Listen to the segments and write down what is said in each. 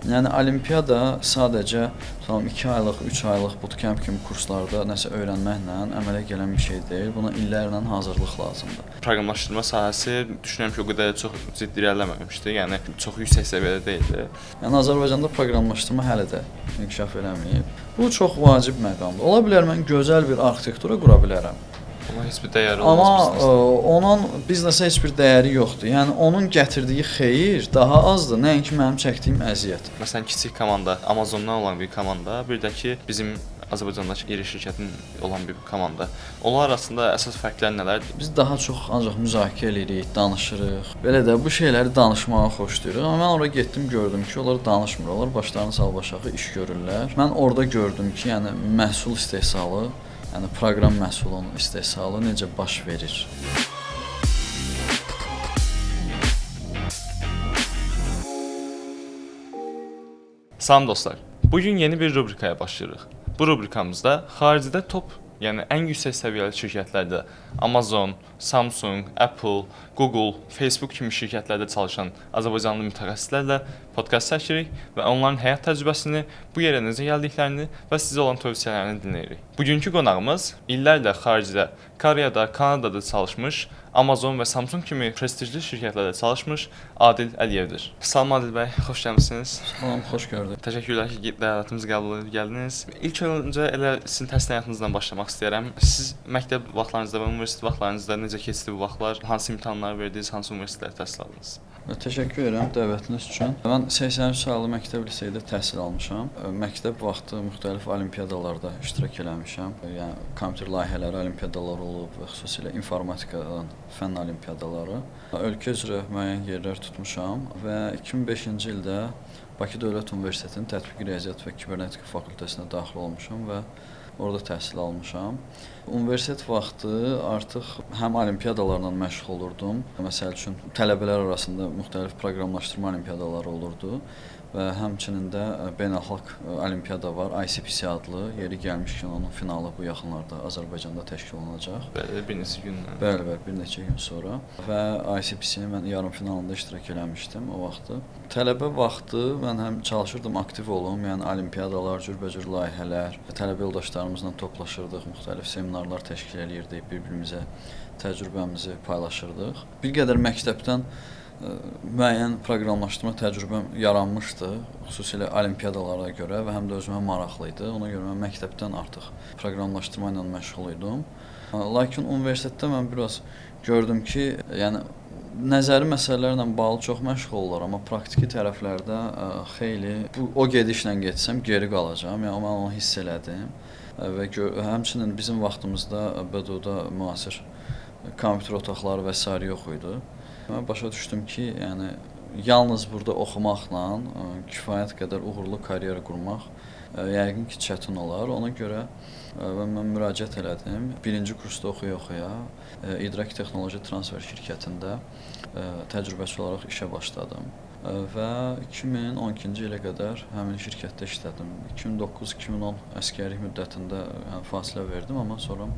Yəni olimpiyada sadəcə 2 aylıq, 3 aylıq bootcamp kimi kurslarda nəsə öyrənməklə əmələ gələn bir şey deyil. Buna illərlə hazırlıq lazımdır. Proqramlaşdırma sahəsi düşünürəm ki, o qədər çox ciddi irəliləməmişdi. Yəni çox yüksək səviyyədə deyildi. Yəni Azərbaycanda proqramlaşdırma hələ də inkişaf eləməyib. Bu çox vacib məqamdır. Ola bilər mən gözəl bir arxitektura qura bilərəm. Amma heç bir dəyəri olmaz biznesə. Amma onun biznesə heç bir dəyəri yoxdur. Yəni onun gətirdiyi xeyir daha azdır, nəinki mənim çəkdiyim əziyyət. Məsələn, kiçik komanda, Amazondan olan bir komanda, bir də ki, bizim Azərbaycandakı iri şirkətin olan bir komanda. Onlar arasında əsas fərqlər nələrdir? Biz daha çox ancaq müzakirə edirik, danışırıq. Belə də bu şeyləri danışmağı xoşlayırıq. Amma mən ora getdim, gördüm ki, onlar danışmır. Onlar başlarını sal başağı iş görürlər. Mən orada gördüm ki, yəni məhsul istehsalı, yəni proqram məhsulunun istehsalı necə baş verir. Salam dostlar. Bugün yeni bir rubrikaya başlayırıq. Bu rubrikamızda xaricdə top, yəni ən yüksək səviyyəli şirkətlərdə Amazon, Samsung, Apple, Google, Facebook kimi şirkətlərdə çalışan Azərbaycanlı mütəxəssislərlə podkast çəkirik və onların həyat təcrübəsini, bu yerə necə gəldiklərini və sizə olan tövsiyələrini dinləyirik. Bugünkü qonağımız illərlə xaricdə, Koreyada, Kanadada çalışmış, Amazon və Samsung kimi prestijli şirkətlərdə çalışmış Adil Əliyevdir. Salam Adil bəy, xoş gəlmisiniz. Salam, xoş gördük. Təşəkkürlər ki, dəvətimizi qəbul edib gəldiniz. İlk öncə elə sizin təhsil həyatınızdan başlamaq istəyirəm. Siz məktəb vaxtlarınızda və universitet vaxtlarınızda necə keçdi bu vaxtlar? Hansı imtahanlar verdiniz, hansı universitetlərdə təhsil aldınız? Təşəkkür edirəm dəvətiniz üçün. Mən 83 saylı məktəb liseydə təhsil almışam. Məktəb vaxtı müxtəlif olimpiadalarda iştirak eləmişəm. Yəni kompüter layihələri olimpiadaları olub və xüsusilə informatikadan fənn olimpiadaları. Ölkə üzrə müəyyən yerlər tutmuşam və 2005-ci ildə Bakı Dövlət Universitetinin Tətbiqi Riyaziyyat və Kibernetika fakültəsinə daxil olmuşam və orada təhsil almışam. Universitet vaxtı artıq həm olimpiadalarla məşğul olurdum. Məsəl üçün tələbələr arasında müxtəlif proqramlaşdırma olimpiadaları olurdu və həmçinin də beynəlxalq olimpiada var, ICPC adlı. Yeri gəlmişkən onun finalı bu yaxınlarda Azərbaycanda təşkil olunacaq. Bəli, bir neçə gündən. Bəli, bir neçə gün sonra və ICPC-nin mən yarımfinalında iştirak eləmişdim o vaxtı. Tələbə vaxtı mən həm çalışırdım aktiv olum, yəni olimpiadalar, cürbəcür layihələr, tələbə yoldaşlarımızla toplaşırdıq, müxtəlif seminarlar təşkil eləyirdik, bir-birimizə təcrübəmizi paylaşırdıq. Bir qədər məktəbdən müəyyən proqramlaşdırma təcrübəm yaranmışdı, xüsusilə olimpiadalara görə və həm də özümə maraqlı idi. Ona görə mən məktəbdən artıq proqramlaşdırma ilə məşğul idim. Lakin universitetdə mən biraz gördüm ki, yəni nəzəri məsələlərlə bağlı çox məşğul olurlar, amma praktiki tərəflərdə xeyli o gedişlə getsəm geri qalacağam. Yəni mən onu hiss elədim və həmçinin bizim vaxtımızda BDU-da müasir kompüter otaqları və sair yox idi. Mən başa düşdüm ki, yəni yalnız burada oxumaqla kifayət qədər uğurlu karyera qurmaq yəqin ki, çətin olar. Ona görə mən müraciət elədim. Birinci kursda oxuya-oxuya İdrak Texnoloji Transfer şirkətində təcrübəçi olaraq işə başladım və 2012-ci ilə qədər həmin şirkətdə işlədim. 2009-2010 əsgərlik müddətində fasilə verdim, amma sonra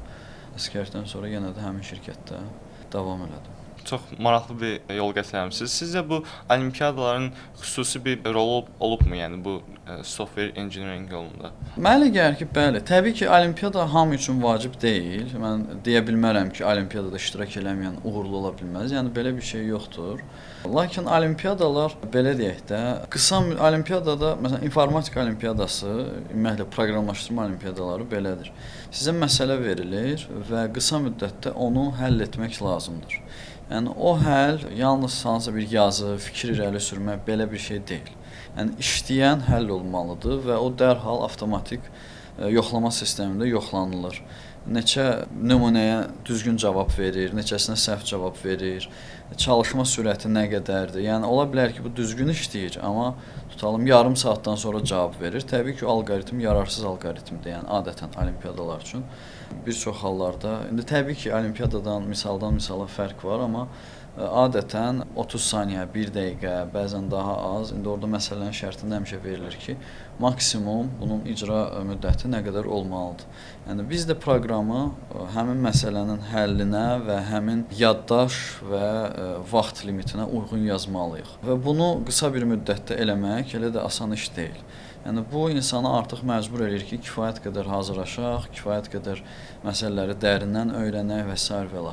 əsgərlikdən sonra yenə də həmin şirkətdə davam elədim. Çox maraqlı bir yol gətirmişsiniz. Sizcə bu olimpiadaların xüsusi bir rolu olubmu, yəni bu software engineering yolunda? Mənə elə gəlir ki, bəli. Təbii ki, olimpiada hamı üçün vacib deyil. Mən deyə bilmərəm ki, olimpiadada iştirak eləməyən uğurlu ola bilməz. Yəni belə bir şey yoxdur. Lakin olimpiadalar belə deyək də, qısa olimpiadada, məsələn, informatika olimpiadası, ümumiyyətlə proqramlaşdırma olimpiadaları belədir. Sizə məsələ verilir və qısa müddətdə onu həll etmək lazımdır. Yəni o həll yalnız hansısa bir yazı, fikir irəli sürmək belə bir şey deyil. Yəni işləyən həll olmalıdır və o dərhal avtomatik yoxlama sistemində yoxlanılır. Neçə nümunəyə düzgün cavab verir, neçəsinə səhv cavab verir, çalışma sürəti nə qədərdir. Yəni ola bilər ki, bu düzgün işləyir, amma tutalım yarım saatdan sonra cavab verir. Təbii ki, alqoritm yararsız alqoritmdir, yəni adətən olimpiadalar üçün. Bir çox hallarda, indi təbii ki, olimpiadadan, misaldan misala fərq var, amma adətən 30 saniyə, 1 dəqiqə, bəzən daha az. İndi orada məsələnin şərtində həmişə verilir ki, maksimum bunun icra müddəti nə qədər olmalıdır. Yəni biz də proqramı həmin məsələnin həllinə və həmin yaddaş və vaxt limitinə uyğun yazmalıyıq. Və bunu qısa bir müddətdə eləmək elə də asan iş deyil. Yəni bu insanı artıq məcbur eləyir ki, kifayət qədər hazırlaşaq, kifayət qədər məsələləri dərindən öyrənək və s. və l.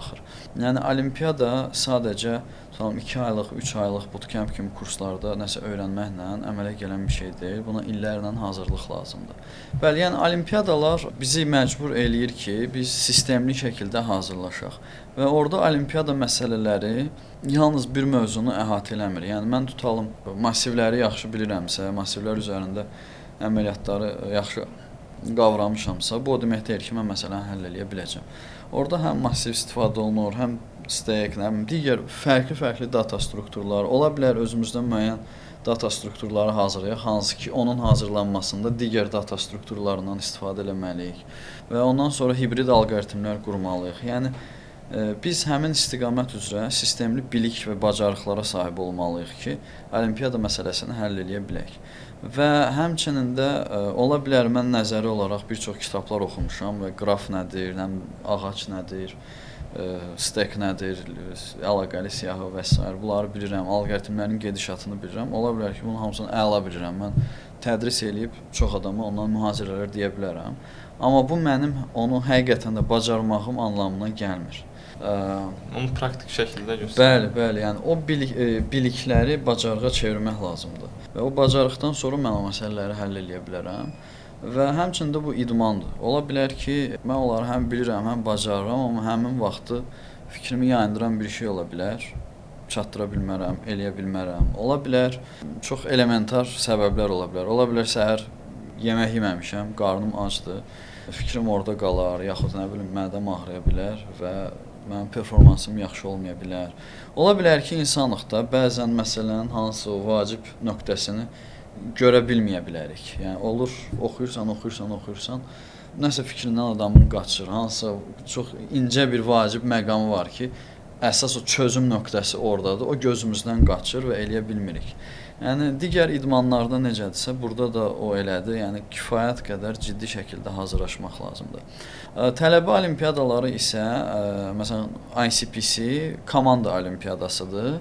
Yəni olimpiyada sadəcə 2 aylıq, 3 aylıq bootcamp kimi kurslarda nəsə öyrənməklə əmələ gələn bir şey deyil. Buna illərlə hazırlıq lazımdır. Bəli, yəni olimpiyadalar bizi məcbur eləyir ki, biz sistemli şəkildə hazırlaşaq. Və orada olimpiyada məsələləri yalnız bir mövzunu əhatə eləmir. Yəni mən tutalım massivləri yaxşı bilirəmsə, massivlər üzərində əməliyyatları yaxşı qavramışamsa, bu o demək deyil ki, mən məsələni həll eləyə biləcəm. Orada həm massiv istifadə olunur, həm stack, həm digər fərqli data strukturları ola bilər, özümüzdən müəyyən data strukturları hazırlayaq, hansı ki, onun hazırlanmasında digər data strukturlarından istifadə etməliyik və ondan sonra hibrid alqoritmlər qurmalıyıq. Yəni biz həmin istiqamət üzrə sistemli bilik və bacarıqlara sahib olmalıyıq ki, olimpiyada məsələsini həll eləyə bilək. Və həmçinin də ola bilər mən nəzəri olaraq bir çox kitablar oxumuşam və qraf nədir, ağac nədir, stack nədir, əlaqəli siyahı və s. bunları bilirəm, alqoritmlərin gedişatını bilirəm. Ola bilər ki, bunun hamısını əla bilirəm. Mən tədris eləyib çox adama ondan mühazirələr deyə bilərəm. Amma bu mənim onu həqiqətən də bacarmağım anlamına gəlmir. Onu praktik şəkildə göstərir. Bəli, yəni o bilikləri bacarığa çevirmək lazımdır. Və o bacarıqdan sonra mən o məsələləri həll eləyə bilərəm. Və həmçində bu idmandır. Ola bilər ki, mən onları həm bilirəm, həm bacarıram, amma həmin vaxtı fikrimi yayındıran bir şey ola bilər. Çatdıra bilmərəm, eləyə bilmərəm. Ola bilər, çox elementar səbəblər ola bilər. Ola bilər səhər yemək yeməmişəm, qarnım acdır, fikrim orada qalar, yaxud nə bilim, mədəm ağrıya bilər və mənim performansım yaxşı olmaya bilər. Ola bilər ki, insanlıqda bəzən məsələnin hansı o vacib nöqtəsini görə bilməyə bilərik. Yəni olur, oxuyursan, nəsə fikrindən adamın qaçır. Hansısa çox incə bir vacib məqamı var ki, əsas o çözüm nöqtəsi ordadır. O gözümüzdən qaçır və eləyə bilmirik. Yəni digər idmanlarda necədirsə, burada da o elədir. Yəni kifayət qədər ciddi şəkildə hazırlaşmaq lazımdır. Tələbə olimpiyadaları isə məsələn ICPC komanda olimpiyadasıdır.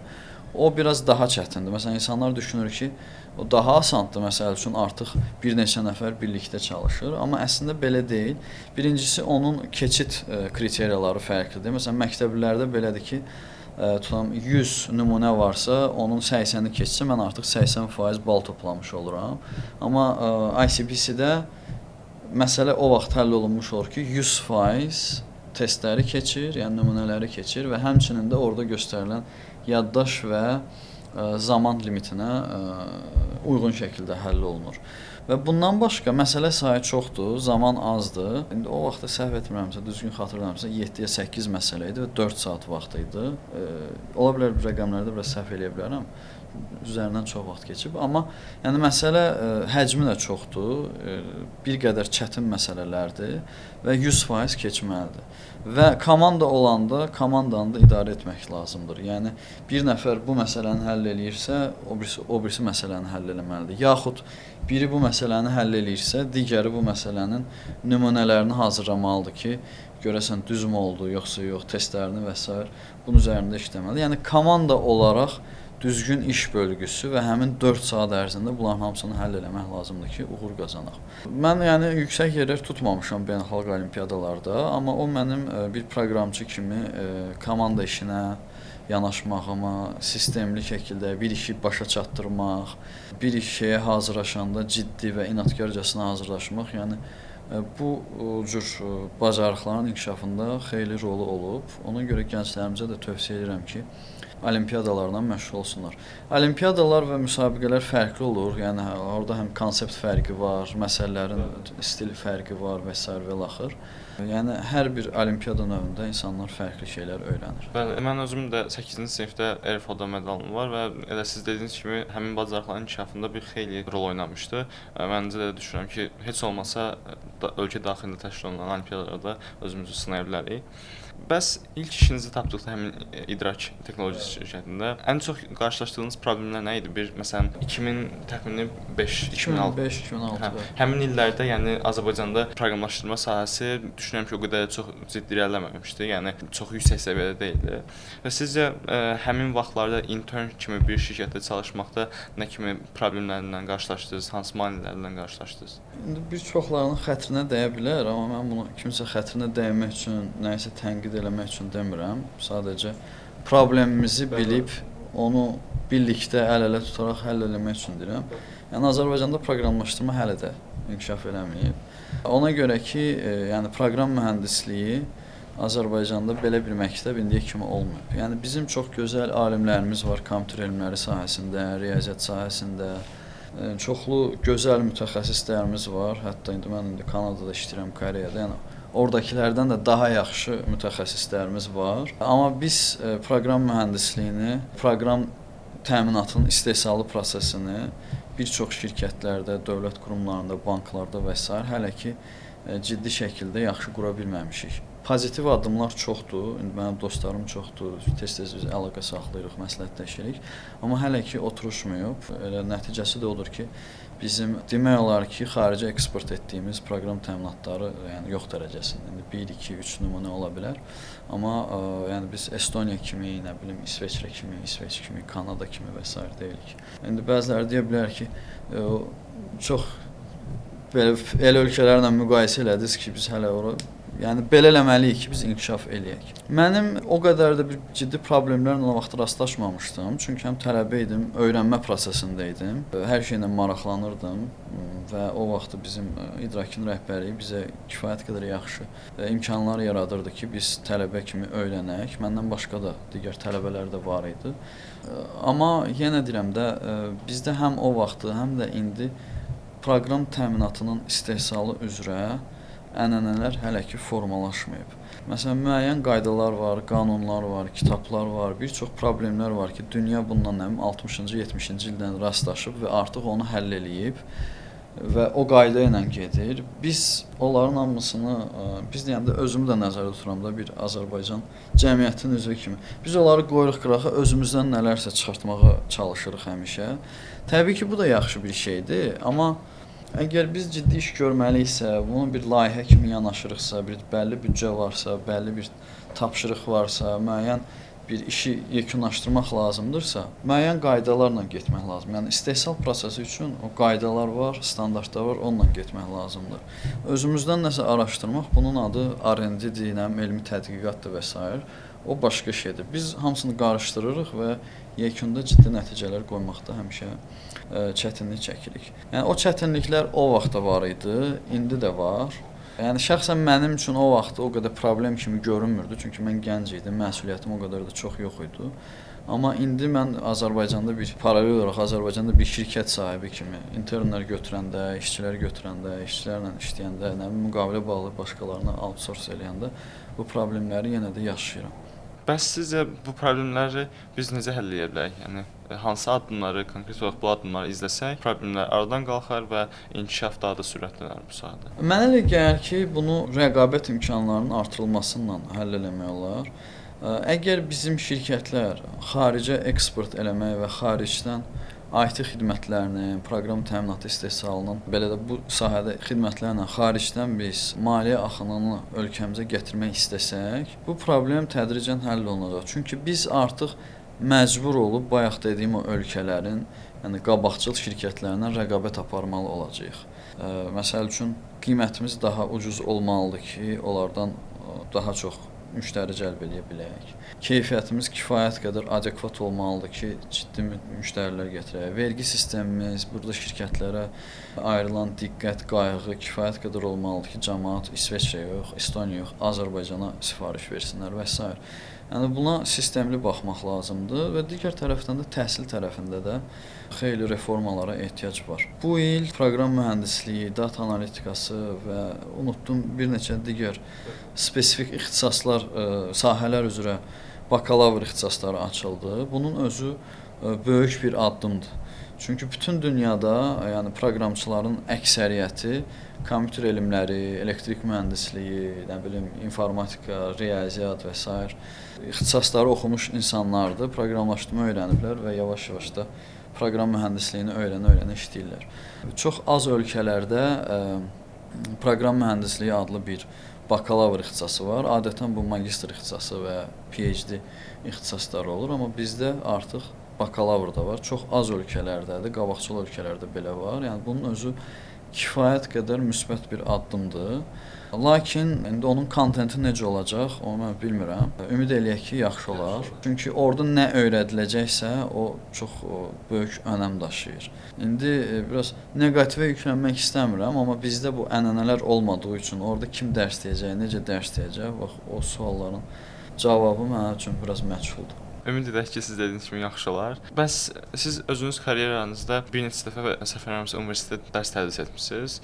O biraz daha çətindir. Məsələn insanlar düşünür ki, o daha asandır. Məsəl üçün artıq bir neçə nəfər birlikdə çalışır, amma əslində belə deyil. Birincisi onun keçid kriteriyaları fərqlidir. Məsələn məktəblilərdə belədir ki, tutam 100 nümunə varsa, onun 80-ni keçsə mən artıq 80% bal toplamış oluram. Amma ICPC-də məsələ o vaxt həll olunmuş olur ki, 100% testləri keçir, yəni nümunələri keçir və həmçinin də orada göstərilən yaddaş və zaman limitinə uyğun şəkildə həll olunur. Və bundan başqa məsələ sayı çoxdur, zaman azdır. İndi o vaxtda səhv etmirəmsə, düzgün xatırlamıramsa 7-yə 8 məsələ idi və 4 saat vaxt idi. Ola bilər bu rəqəmlərdə biraz səhv eləyə bilərəm. Üzərindən çox vaxt keçib, amma yəni məsələ həcmi də çoxdur, bir qədər çətin məsələlərdir və 100% keçməlidir. Və komanda olanda komandanı da idarə etmək lazımdır. Yəni bir nəfər bu məsələni həll eləyirsə, o birisi məsələni həll eləməlidir. Yaxud biri bu məsələni həll eləyirsə, digəri bu məsələnin nümunələrini hazırlamalıdır ki, görəsən düzmü oldu, yoxsa yox, testlərini və s. bunun üzərində işləməlidir. Yəni komanda olaraq düzgün iş bölgüsü və həmin 4 saat ərzində bunların hamısını həll eləmək lazımdır ki, uğur qazanaq. Mən yəni yüksək yerlər tutmamışam beynəlxalq olimpiyadalarda, amma o mənim bir proqramçı kimi komanda işinə yanaşmağıma, sistemli şəkildə bir işi başa çatdırmaq, bir şeyə hazırlaşanda ciddi və inadkarcasına hazırlaşmaq, yəni bu cür bacarıqların inkişafında xeyli rolu olub. Ona görə gənclərimizə də tövsiyə edirəm ki, olimpiyadalarla məşğul olsunlar. Olimpiyadalar və müsabiqələr fərqli olur. Yəni orada həm konsept fərqi var, məsələlərin stili fərqi var və s. və l. Yəni hər bir olimpiyada növündə insanlar fərqli şeylər öyrənir. Bəli, mən özüm də 8-ci sinifdə RFO-da medalım var və elə siz dediyiniz kimi həmin bacarıqların inkişafında bir xeyli rol oynamışdı. Məncə də düşünürəm ki, heç olmasa ölkə daxilində təşkil olunan olimpiyadalarda özümüzü sınaya bilərik. Bəs ilk işinizi tapdıqda həmin idrak texnologiyası şirkətində ən çox qarşılaşdığınız problemlər nə idi? Məsələn 2005-2006 2005-2006. Həmin illərdə, yəni Azərbaycanda proqramlaşdırma sahəsi düşünürəm ki, o qədər çox ciddi irəliləməmişdi. Yəni çox yüksək səviyyədə deyildi. Və sizcə həmin vaxtlarda intern kimi bir şirkətdə çalışmaqda nə kimi problemlərlə qarşılaşdınız, hansı maneələrlə qarşılaşdınız? İndi bir çoxlarının xətrinə dəyə bilər, amma mən bunu kimsə xətrinə dəymək üçün, nəyisə tənqid eləmək üçün demirəm. Sadəcə problemimizi bilib onu birlikdə əl-ələ tutaraq həll etmək üçün deyirəm. Yəni Azərbaycanda proqramlaşdırma hələ də inkişaf eləməyib. Ona görə ki, yəni proqram mühəndisliyi Azərbaycanda belə bir məktəb indiyə kimi olmayıb. Yəni bizim çox gözəl alimlərimiz var kompüter elmləri sahəsində, riyaziyyat sahəsində. Çoxlu gözəl mütəxəssislərimiz var. Hətta mən indi Kanadada işləyirəm, Koreyada. Yəni ordakilərdən də daha yaxşı mütəxəssislərimiz var. Amma biz proqram mühəndisliyini, proqram təminatının istehsalı prosesini bir çox şirkətlərdə, dövlət qurumlarında, banklarda və s. hələ ki ciddi şəkildə yaxşı qura bilməmişik. Pozitiv addımlar çoxdur. İndi mənim dostlarım çoxdur. Tez-tez biz əlaqə saxlayırıq, məsləhətləşirik. Amma hələ ki oturuşmayıb. Elə nəticəsi də odur ki, bizim demək olar ki, xaricə eksport etdiyimiz proqram təminatları yəni yox dərəcəsində. İndi 1, 2, 3 nümunə ola bilər. Amma yəni biz Estoniya kimi, nə bilim, İsveç kimi, Kanada kimi və s. deyilik. İndi bəziləri deyə bilər ki, çox belə el ölkələrlə müqayisə elədiniz ki, biz hələ ora yəni belə eləməliyik ki, biz inkişaf eləyək. Mənim o qədər də bir ciddi problemlərlə o vaxt rastlaşmamışdım. Çünki həm tələbə idim, öyrənmə prosesində idim. Hər şeylə maraqlanırdım və o vaxt bizim İdrakin rəhbərliyi bizə kifayət qədər yaxşı imkanlar yaradırdı ki, biz tələbə kimi öyrənək. Məndən başqa da digər tələbələr də var idi. Amma yenə deyirəm də, bizdə həm o vaxt, həm də indi proqram təminatının istehsalı üzrə ənənələr hələ ki formalaşmayıb. Məsələn, müəyyən qaydalar var, qanunlar var, kitablar var, bir çox problemlər var ki, dünya bundan 60-cı, 70-ci ildən rastlaşıb və artıq onu həll eləyib və o qayda ilə gedir. Biz onların hamısını, biz deyəndə özümü də nəzərdə tuturam da bir Azərbaycan cəmiyyətinin üzvü kimi. Biz onları qoyuruq qırağa, özümüzdən nələrsə çıxartmağa çalışırıq həmişə. Təbii ki, bu da yaxşı bir şeydir, amma əgər biz ciddi iş görməliyiksə, bunu bir layihə kimi yanaşırıqsa, bir bəlli büdcə varsa, bəlli bir tapşırıq varsa, müəyyən bir işi yekunlaşdırmaq lazımdırsa, müəyyən qaydalarla getmək lazım. Yəni istehsal prosesi üçün o qaydalar var, standartlar var, onunla getmək lazımdır. Özümüzdən nəsə araşdırmaq, bunun adı R&D-dir, elmi tədqiqatdır və s. O başqa şeydir. Biz hamısını qarışdırırıq və yekunda ciddi nəticələr qoymaqda həmişə çətinlik çəkirik. Yəni o çətinliklər o vaxt da var idi, indi də var. Yəni şəxsən mənim üçün o vaxt o qədər problem kimi görünmürdü, çünki mən gənc idim, məsuliyyətim o qədər də çox yox idi. Amma indi mən Azərbaycanda paralel olaraq Azərbaycanda bir şirkət sahibi kimi internlər götürəndə, işçilər götürəndə, işçilərlə işləyəndə, müqavilə bağlı başqalarına outsource eləyəndə bu problemləri yenə də yaşayıram. Bəs sizcə bu problemləri biz necə həll edə bilərik? Yəni hansı addımları, konkret olaraq bu addımları izləsək, problemlər aradan qalxar və inkişaf daha da sürətlənər bu sahədə? Mənə elə gəlir ki, bunu rəqabət imkanlarının artırılmasıyla həll etmək olar. Əgər bizim şirkətlər xaricə eksport eləmək və xaricdən IT xidmətlərinin, proqram təminatı istehsalının, belə də bu sahədə xidmətlərlə xaricdən biz maliyyə axınını ölkəmizə gətirmək istəsək, bu problem tədricən həll olunacaq. Çünki biz artıq məcbur olub bayaq dediyim o ölkələrin, yəni qabaqcıl şirkətlərindən rəqabət aparmalı olacağıq. Məsəl üçün qiymətimiz daha ucuz olmalıdır ki, onlardan daha çox müştəri cəlb edə bilək. Keyfiyyətimiz kifayət qədər adekvat olmalıdır ki, ciddi müştərilər gətirək. Vergi sistemimiz, burada şirkətlərə ayrılan diqqət, qayğı kifayət qədər olmalıdır ki, cəmaət İsveçrəyə yox, Estoniyaya yox, Azərbaycana sifariş versinlər və s. Yəni buna sistemli baxmaq lazımdır və digər tərəfdən də təhsil tərəfində də xeyli reformalara ehtiyac var. Bu il proqram mühəndisliyi, data analitikası və unutdum bir neçə digər spesifik ixtisaslar, sahələr üzrə bakalavr ixtisasları açıldı. Bunun özü böyük bir addımdır. Çünki bütün dünyada, yəni proqramçıların əksəriyyəti kompüter elmləri, elektrik mühəndisliyi, nə bilim, informatika, riyaziyyat və sair ixtisasları oxumuş insanlardır. Proqramlaşdırma öyrəniblər və yavaş-yavaş da proqram mühəndisliyini öyrənə-öyrənə işləyirlər. Çox az ölkələrdə proqram mühəndisliyi adlı bir bakalavr ixtisası var. Adətən bu magistr ixtisası və PhD ixtisasları olur, amma bizdə artıq bakalavr da var. Çox az ölkələrdədir, qabaqcıl ölkələrdə belə var. Yəni bunun özü kifayət qədər müsbət bir addımdır. Lakin indi onun kontenti necə olacaq, onu mən bilmirəm. Ümid eləyək ki, yaxşı olar. Çünki orada nə öyrədiləcəksə, o çox böyük önəm daşıyır. İndi biraz neqativə yüklənmək istəmirəm, amma bizdə bu ənənələr olmadığı üçün orada kim dərs deyəcək, necə dərs deyəcək, bax o sualların cavabı mənim üçün biraz məchuldur. Ümid edək ki, siz dediyiniz kimi yaxşı olar. Bəs siz özünüz karyeranızda bir neçə dəfə səfərlərimiz universitetdə dərs tədris etmisiniz.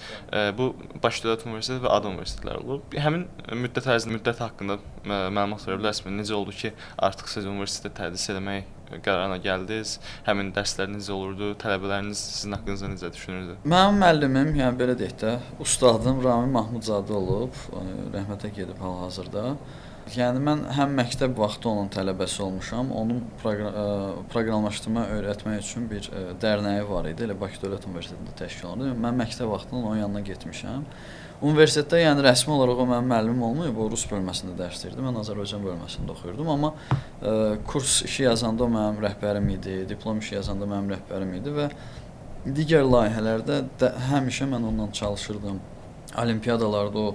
Bu Bakı Dövlət Universiteti və ADA universitetləri olub. Həmin müddət haqqında məlumat verə bilərsiniz? Necə oldu ki, artıq siz universitetdə tədris etmək qərarına gəldiniz? Həmin dərslər necə olurdu? Tələbələriniz sizin haqqınızda necə düşünürdü? Mənim müəllimim, yəni belə deyək də, ustadım Ramin Mahmudzadə olub, rəhmətə gedib hal-hazırda. Yəni mən həm məktəb vaxtı onun tələbəsi olmuşam, onun proqramlaşdırma öyrətmək üçün bir dərnəyi var idi, elə Bakı Dövlət Universitetində təşkil olundu. Mən məktəb vaxtında onun yanına getmişəm. Universitetdə yəni rəsmi olaraq o mənim müəllimim olmayıb, o rus bölməsində dərs deyirdi, mən Azərbaycan bölməsində oxuyurdum, amma kurs işi yazanda o mənim rəhbərim idi, diplom işi yazanda mənim rəhbərim idi və digər layihələrdə həmişə mən onunla çalışırdım. Olimpiyadalarda o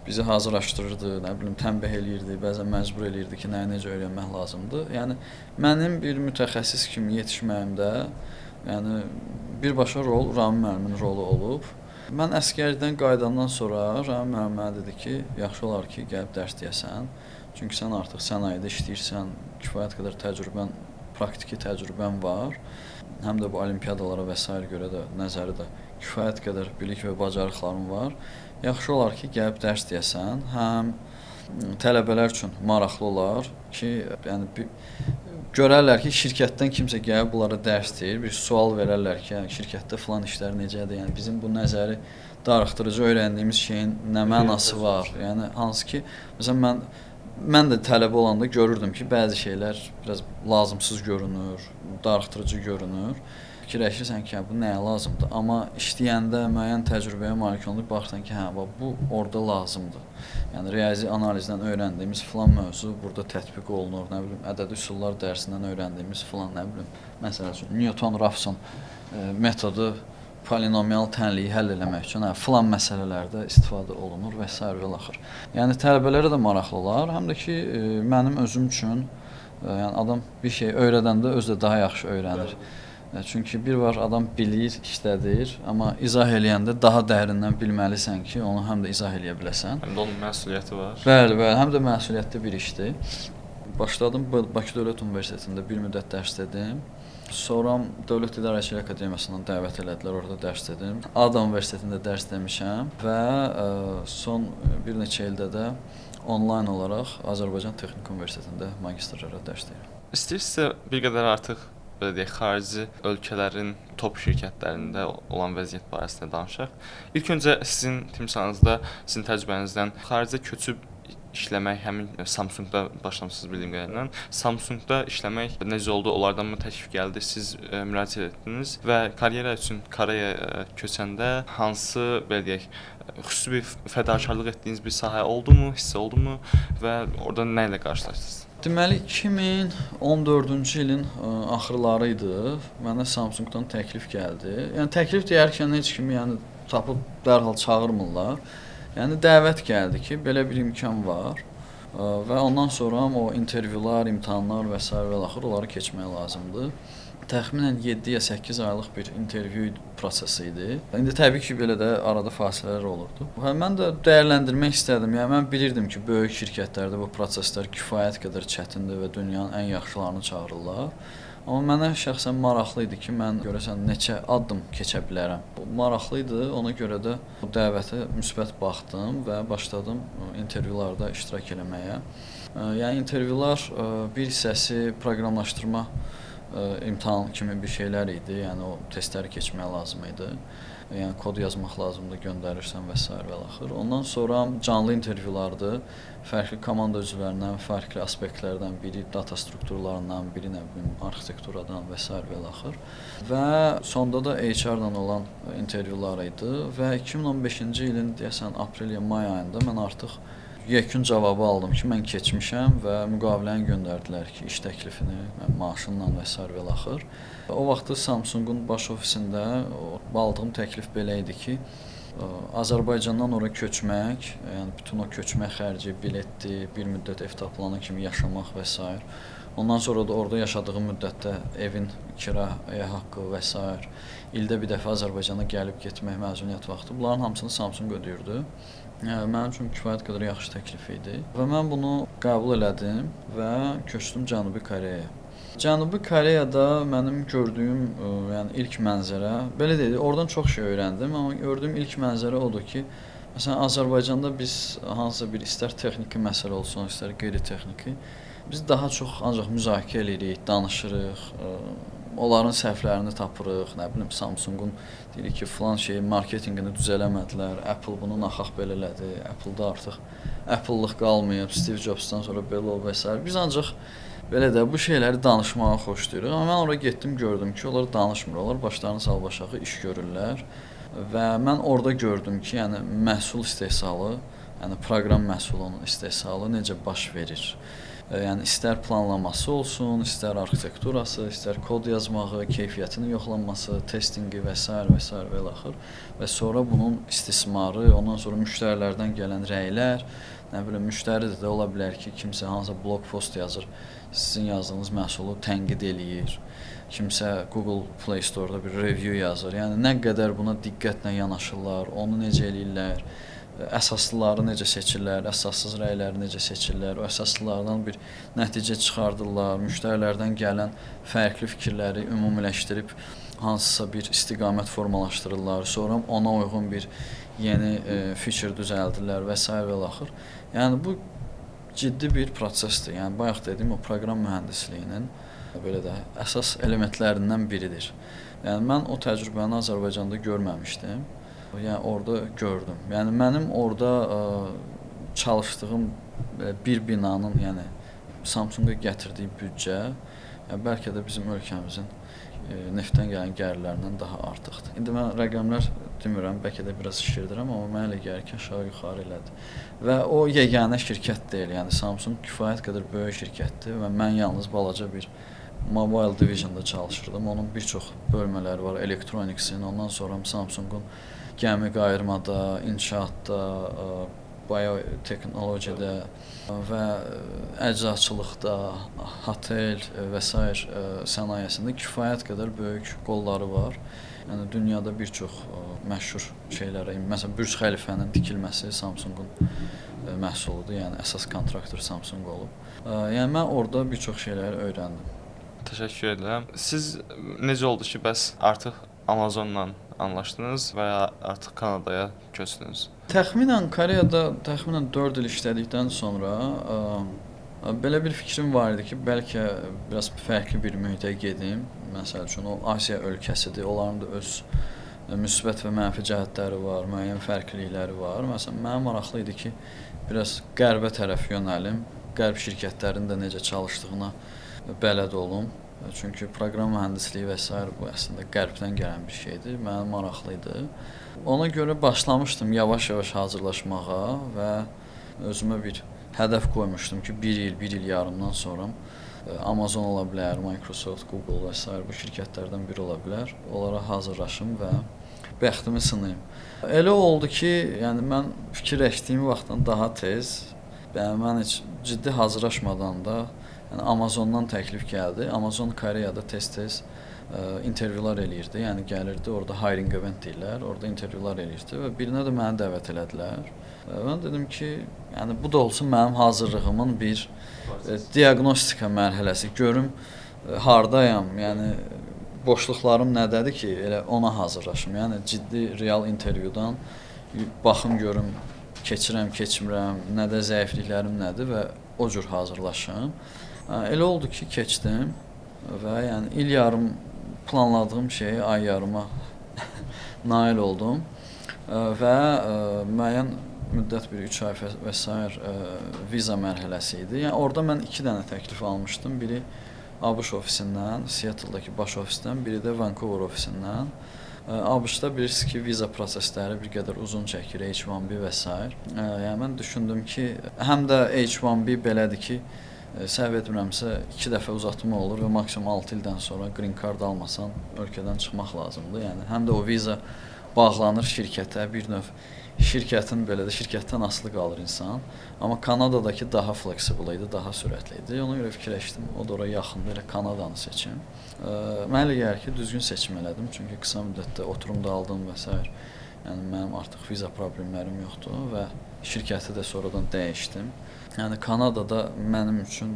bizi hazırlaşdırırdı, nə bilim, tənbih eləyirdi, bəzən məcbur eləyirdi ki, nəyi necə öyrənmək lazımdır. Yəni mənim bir mütəxəssis kimi yetişməyimdə, yəni birbaşa rol Ramin müəllimin rolu olub. Mən əsgərlikdən qayıdandan sonra Ramin müəllim mənə dedi ki, yaxşı olar ki, gəlib dərs deyəsən. Çünki sən artıq sənayedə işləyirsən, kifayət qədər təcrübən, praktiki təcrübən var. Həm də bu olimpiyadalara və s. görə də nəzəri də kifayət qədər bilik və bacarıqlarım var. Yaxşı olar ki, gəlib dərs deyəsən, həm tələbələr üçün maraqlı olar ki, yəni görərlər ki, şirkətdən kimsə gəlib bunlara dərs deyir, bir sual verərlər ki, yəni şirkətdə filan işlər necədir, yəni bizim bu nəzəri darıxdırıcı öyrəndiyimiz şeyin nə mənası var? Yəni hansı ki, məsələn mən də tələbə olanda görürdüm ki, bəzi şeylər biraz lazımsız görünür, darıxdırıcı görünür. Fikirləşirsən ki, bu nəyə lazımdır? Amma işləyəndə müəyyən təcrübəyə malik olub baxırsan ki, hə, bu orada lazımdır. Yəni riyazi analizdən öyrəndiyimiz filan mövzu burada tətbiq olunur, nə bilim, ədədi üsullar dərsindən öyrəndiyimiz filan, nə bilim, məsəl üçün Newton-Raphson metodu polinomial tənliyi həll eləmək üçün filan məsələlərdə istifadə olunur və s. və l. Yəni tələbələrə də maraqlı olar, həm də ki, mənim özüm üçün, yəni adam bir şey öyrədəndə özü də daha yaxşı öyrənir. Çünki bir var adam bilir, işlədir, amma izah eləyəndə daha dərindən bilməlisən ki, onu həm də izah eləyə biləsən. Həm də onun məsuliyyəti var. Bəli, həm də məsuliyyətli bir işdir. Başladım Bakı Dövlət Universitetində bir müddət dərs dedim. Sonra Dövlət İdarəçilik Akademiyasından dəvət elədilər, orada dərs dedim. ADA Universitetində dərs demişəm və son bir neçə ildə də onlayn olaraq Azərbaycan Texniki Universitetində magistrlara dərs deyirəm. İstəyirsinizsə bir qədər artıq belə deyək, xarici ölkələrin top şirkətlərində olan vəziyyət barəsində danışaq. İlk öncə sizin timsalınızda, sizin təcrübənizdən xaricə köçüb işləmək, həmin Samsungda başlamısınız bildiyim qədərilə. Samsungda işləmək necə oldu? Onlardan mı təklif gəldi? Siz müraciət etdiniz və karyera üçün Koreyaya köçəndə hansı, belə deyək, xüsusi bir fədakarlıq etdiyiniz bir sahə oldumu, hissə oldumu və orada nə ilə qarşılaşdınız? Deməli 2014-cü ilin axırları idi. Mənə Samsungdan təklif gəldi. Yəni təklif deyərkən heç kimi yəni tapıb dərhal çağırmırlar. Yəni dəvət gəldi ki, belə bir imkan var və ondan sonra o intervyular, imtahanlar və s. və axır onları keçmək lazımdır. Təxminən 7 ya 8 aylıq bir intervyu prosesi idi. İndi təbii ki, belə də arada fasilələr olurdu. Mən də dəyərləndirmək istədim. Yəni mən bilirdim ki, böyük şirkətlərdə bu proseslər kifayət qədər çətindir və dünyanın ən yaxşılarını çağırırlar. Amma mənə şəxsən maraqlı idi ki, mən görəsən neçə addım keçə bilərəm. Maraqlı idi, ona görə də bu dəvətə müsbət baxdım və başladım intervyularda iştirak eləməyə. Yəni intervyular bir hissəsi proqramlaşdırma imtahan kimi bir şeylər idi. Yəni o testləri keçmək lazım idi. Yəni kod yazmaq lazımdır, göndərirsən və s. və axır. Ondan sonra canlı intervyulardır. Fərqli komanda üzvlərindən, fərqli aspektlərdən biri data strukturlarından, biri nə bilim arxitekturadan və s. və axır. Və sonda da HR-la olan intervyular idi və 2015-ci ilin deyəsən aprel ya may ayında mən artıq yekun cavabı aldım ki, mən keçmişəm və müqaviləni göndərdilər ki, iş təklifini, maaşınla və s. və axır. O vaxtı Samsungun baş ofisində aldığım təklif belə idi ki, Azərbaycandan ora köçmək, yəni bütün o köçmə xərci, biletdir, bir müddət ev tapılana kimi yaşamaq və s. Ondan sonra da orada yaşadığım müddətdə evin kirayə haqqı və s. ildə bir dəfə Azərbaycana gəlib getmək məzuniyyət vaxtı. Bunların hamısını Samsung ödəyirdi. Mənim üçün kifayət qədər yaxşı təklif idi və mən bunu qəbul elədim və köçdüm Cənubi Koreyaya. Cənubi Koreyada mənim gördüyüm, yəni ilk mənzərə, belə deyək, oradan çox şey öyrəndim, amma gördüyüm ilk mənzərə odur ki, məsələn Azərbaycanda biz hansısa bir istər texniki məsələ olsun, istər qeyri-texniki, biz daha çox ancaq müzakirə edirik, danışırıq, onların səhvlərini tapırıq, nə bilim Samsungun deyirik ki, filan şeyi marketinqini düzələmədilər, Apple bunu naxaq belə elədi, Apple-da artıq Apple-lıq qalmayıb, Steve Jobs-dan sonra belə olub və s. Biz ancaq belə də bu şeyləri danışmağı xoşlayırıq. Amma mən ora getdim, gördüm ki, onlar danışmırlar, başlarını salıb aşağı iş görürlər və mən orada gördüm ki, yəni məhsul istehsalı, yəni proqram məhsulunun istehsalı necə baş verir. Yəni istər planlaması olsun, istər arxitekturası, istər kod yazmağı, keyfiyyətinin yoxlanması, testinqi və s. və s. və axır və sonra bunun istismarı, ondan sonra müştərilərdən gələn rəylər, nə bilim müştəri də ola bilər ki, kimsə hansısa blog post yazır, sizin yazdığınız məhsulu tənqid eləyir. Kimsə Google Play Store-da bir review yazır. Yəni nə qədər buna diqqətlə yanaşırlar, onu necə eləyirlər, əsaslıları necə seçirlər, əsassız rəyləri necə seçirlər, o əsaslılardan bir nəticə çıxardırlar, müştərilərdən gələn fərqli fikirləri ümumiləşdirib hansısa bir istiqamət formalaşdırırlar, sonra ona uyğun bir yeni feature düzəldirlər və s. və axır. Yəni bu ciddi bir prosesdir. Yəni bayaq dediyim o proqram mühəndisliyinin belə də əsas elementlərindən biridir. Yəni mən o təcrübəni Azərbaycanda görməmişdim. Yəni orada gördüm. Yəni mənim orada çalışdığım bir binanın, yəni Samsunga gətirdiyi büdcə, yəni bəlkə də bizim ölkəmizin neftdən gələn gəlirlərindən daha artıqdır. İndi mən rəqəmlər demirəm, bəlkə də biraz şişirdirəm, amma mənə elə gəlir ki, aşağı-yuxarı elədir. Və o yeganə şirkət deyil, yəni Samsung kifayət qədər böyük şirkətdir və mən yalnız balaca bir Mobile Division-da çalışırdım. Onun bir çox bölmələri var, Electronics-in, ondan sonra Samsungun gəmi qayırmada, inşaatda, biotexnologiyada və əczaçılıqda, hotel və s. sənayesində kifayət qədər böyük qolları var. Yəni dünyada bir çox məşhur şeylərə, məsələn Bürc Xəlifənin tikilməsi Samsungun məhsuludur. Yəni əsas kontraktor Samsung olub. Yəni mən orada bir çox şeyləri öyrəndim. Təşəkkür edirəm. Siz necə oldu ki, bəs artıq Amazonla anlaşdınız və ya artıq Kanadaya köçdünüz? Təxminən Koreyada 4 il işlədikdən sonra belə bir fikrim var idi ki, bəlkə biraz fərqli bir mühitə gedim. Məsəl üçün o Asiya ölkəsidir. Onların da öz müsbət və mənfi cəhətləri var, müəyyən fərqlilikləri var. Məsələn, mənə maraqlı idi ki, biraz qərbə tərəf yönəlim, qərb şirkətlərinin də necə çalışdığına bələd olum. Çünki proqram mühəndisliyi və s. bu əslində qərbdən gələn bir şeydir. Mənə maraqlı idi. Ona görə başlamışdım yavaş-yavaş hazırlaşmağa və özümə bir hədəf qoymuşdum ki, bir il yarımdan sonra Amazon ola bilər, Microsoft, Google və s. bu şirkətlərdən biri ola bilər. Onlara hazırlaşım və bəxtimi sınayım. Elə oldu ki, yəni mən fikirləşdiyim vaxtdan daha tez, yəni mən heç ciddi hazırlaşmadan da yəni Amazondan təklif gəldi. Amazon Koreyada tez-tez intervyular eləyirdi. Yəni gəlirdi, orada hiring event deyirlər, orada intervyular eləyirdi və birinə də məni dəvət elədilər. Mən dedim ki, yəni bu da olsun mənim hazırlığımın bir diaqnostika mərhələsi. Görüm hardayam, yəni boşluqlarım nədədir ki, elə ona hazırlaşım. Yəni ciddi real intervyudan baxım görüm keçirəm, keçmirəm, nədə zəifliklərim nədir və o cür hazırlaşım. Elə oldu ki, keçdim və yəni il yarım planladığım şeyi ay yarıma nail oldum və müəyyən müddət bir 3 ay və sair viza mərhələsi idi. Yəni orada mən 2 dənə təklif almışdım. Biri ABŞ ofisindən, Seattle-dakı baş ofisdən, biri də Vancouver ofisindən. ABŞ-da bilirsiniz ki, viza prosesləri bir qədər uzun çəkir, H1B və s. Yəni mən düşündüm ki, həm də H1B belədir ki, səhv etmirəmsə 2 dəfə uzatma olur və maksimum 6 ildən sonra green card almasan ölkədən çıxmaq lazımdır. Yəni həm də o viza bağlanır şirkətə, bir növ şirkətin belə də şirkətdən asılı qalır insan. Amma Kanadadakı daha flexible idi, daha sürətli idi. Ona görə fikirləşdim, o da ora yaxındır, elə Kanadanı seçim. Mənə elə gəlir ki, düzgün seçim elədim, çünki qısa müddətdə oturumda aldım və s. Yəni mənim artıq viza problemlərim yoxdur və şirkəti də sonradan dəyişdim. Yəni Kanadada mənim üçün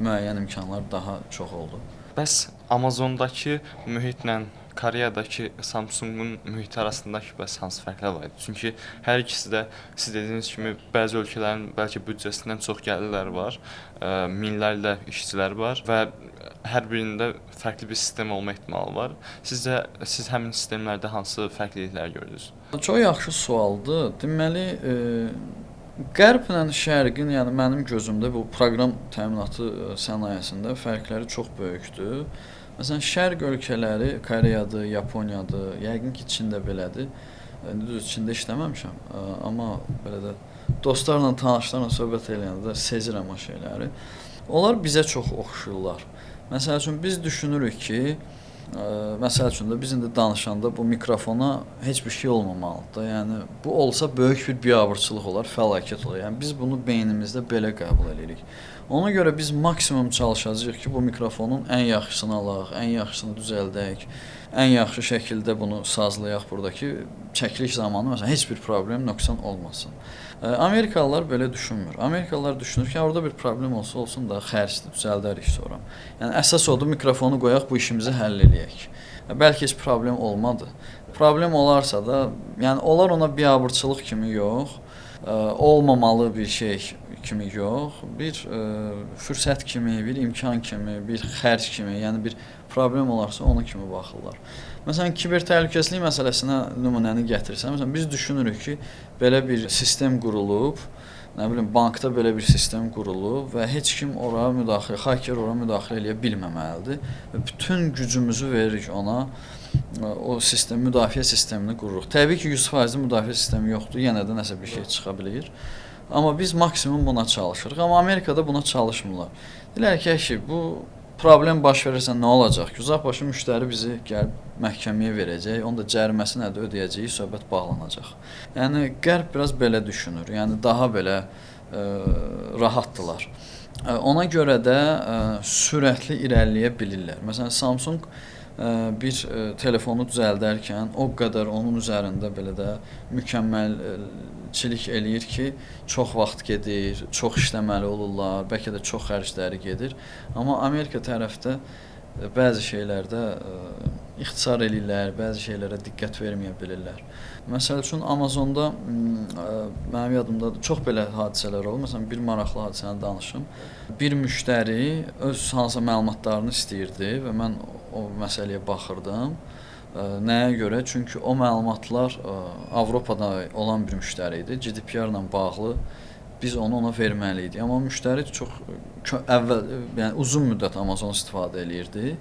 müəyyən imkanlar daha çox oldu. Bəs Amazondakı mühitlə Koreyadakı Samsungun mühiti arasındakı bəs hansı fərqlər var idi? Çünki hər ikisi də siz dediyiniz kimi bəzi ölkələrin bəlkə büdcəsindən çox gəlirləri var, minlərlə işçilər var və hər birində fərqli bir sistem olma ehtimalı var. Sizcə siz həmin sistemlərdə hansı fərqliliklər gördünüz? Çox yaxşı sualdır. Deməli, Qərblə Şərqin, yəni mənim gözümdə bu proqram təminatı sənayesində fərqləri çox böyükdür. Məsələn, Şərq ölkələri, Koreyadır, Yaponiyadır, yəqin ki, Çində belədir. Düz Çində işləməmişəm, amma belə də dostlarla, tanışlarla söhbət eləyəndə sezirəm o şeyləri. Onlar bizə çox oxşuyurlar. Məsəl üçün biz düşünürük ki, məsəl üçün də biz indi danışanda bu mikrofona heç bir şey olmamalıdır. Yəni bu olsa böyük bir biabırçılıq olar, fəlakət olar. Yəni biz bunu beynimizdə belə qəbul edirik. Ona görə biz maksimum çalışacağıq ki, bu mikrofonun ən yaxşısını alaq, ən yaxşısını düzəldək, ən yaxşı şəkildə bunu sazlayaq buradakı çəkiliş zamanı məsələn heç bir problem, nöqsan olmasın. Amerikalılar belə düşünmür. Amerikalılar düşünür ki, orada bir problem olsun da xərcli düzəldərik sonra. Yəni əsas odur mikrofonu qoyaq, bu işimizi həll eləyək. Bəlkə heç problem olmadı. Problem olarsa da, yəni onlar ona biabırçılıq kimi yox, olmamalı bir şey kimi yox, bir fürsət kimi, bir imkan kimi, bir xərc kimi, yəni bir problem olarsa onu kimi baxırlar. Məsələn, kiber təhlükəsizlik məsələsinə nümunəni gətirsəm, məsələn, biz düşünürük ki, belə bir sistem qurulub, nə bilim, bankda belə bir sistem qurulub və heç kim ora müdaxilə, hacker ora müdaxilə eləyə bilməməlidir və bütün gücümüzü veririk ona, o sistem, müdafiə sistemini qururuq. Təbii ki, 100% müdafiə sistemi yoxdur, yenə də nəsə bir şey çıxa bilər. Amma biz maksimum buna çalışırıq. Amma Amerikada buna çalışmırlar. Deyirlər ki, bu problem baş verirsə nə olacaq ki? Uzaqbaşı müştəri bizi gəlib məhkəməyə verəcək, onun da cəriməsi nədir ödəyəcəyi, söhbət bağlanacaq. Yəni Qərb biraz belə düşünür. Yəni daha belə rahatdılar. Ona görə də sürətli irəliləyə bilirlər. Məsələn, Samsung bir telefonu düzəldərkən o qədər onun üzərində belə də mükəmməlçilik eləyir ki, çox vaxt gedir, çox işləməli olurlar, bəlkə də çox xərcləri gedir. Amma Amerika tərəfdə bəzi şeylərdə ixtisar eləyirlər, bəzi şeylərə diqqət verməyə bilirlər. Məsəl üçün Amazonda mənim yadımdadır, çox belə hadisələr olub. Məsələn, bir maraqlı hadisəni danışım. Bir müştəri öz hansısa məlumatlarını istəyirdi və mən o məsələyə baxırdım. Nəyə görə? Çünki o məlumatlar Avropada olan bir müştəri idi. GDPR-la bağlı biz onu ona verməli idik. Amma müştəri çox əvvəl, yəni uzun müddət Amazon istifadə eləyirdi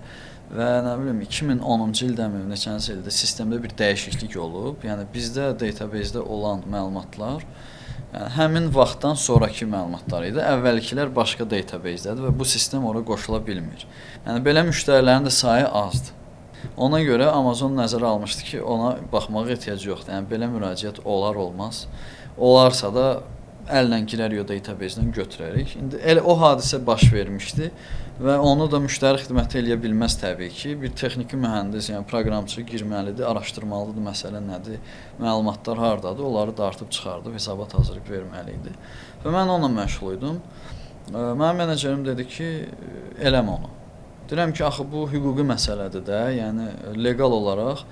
və nə bilim 2010-cu ildə neçənsə ildə sistemdə bir dəyişiklik olub. Yəni bizdə database-də olan məlumatlar yəni həmin vaxtdan sonrakı məlumatlar idi. Əvvəlkilər başqa database-dədir və bu sistem ora qoşula bilmir. Yəni belə müştərilərin də sayı azdır. Ona görə Amazon nəzərə almışdı ki, ona baxmağa ehtiyac yoxdur. Yəni belə müraciət olar olmaz. Olarsa da əllə girərik o database-dən götürərik. İndi elə o hadisə baş vermişdi və onu da müştəri xidməti eləyə bilməz təbii ki. Bir texniki mühəndis, yəni proqramçı girməlidir, araşdırmalıdır, məsələ nədir, məlumatlar hardadır, onları dartıb çıxardıb hesabat hazırlayıb verməli idi. Və mən onunla məşğul idim. Mənim menecerim dedi ki, eləmə onu. Deyirəm ki, axı bu hüquqi məsələdir də, yəni legal olaraq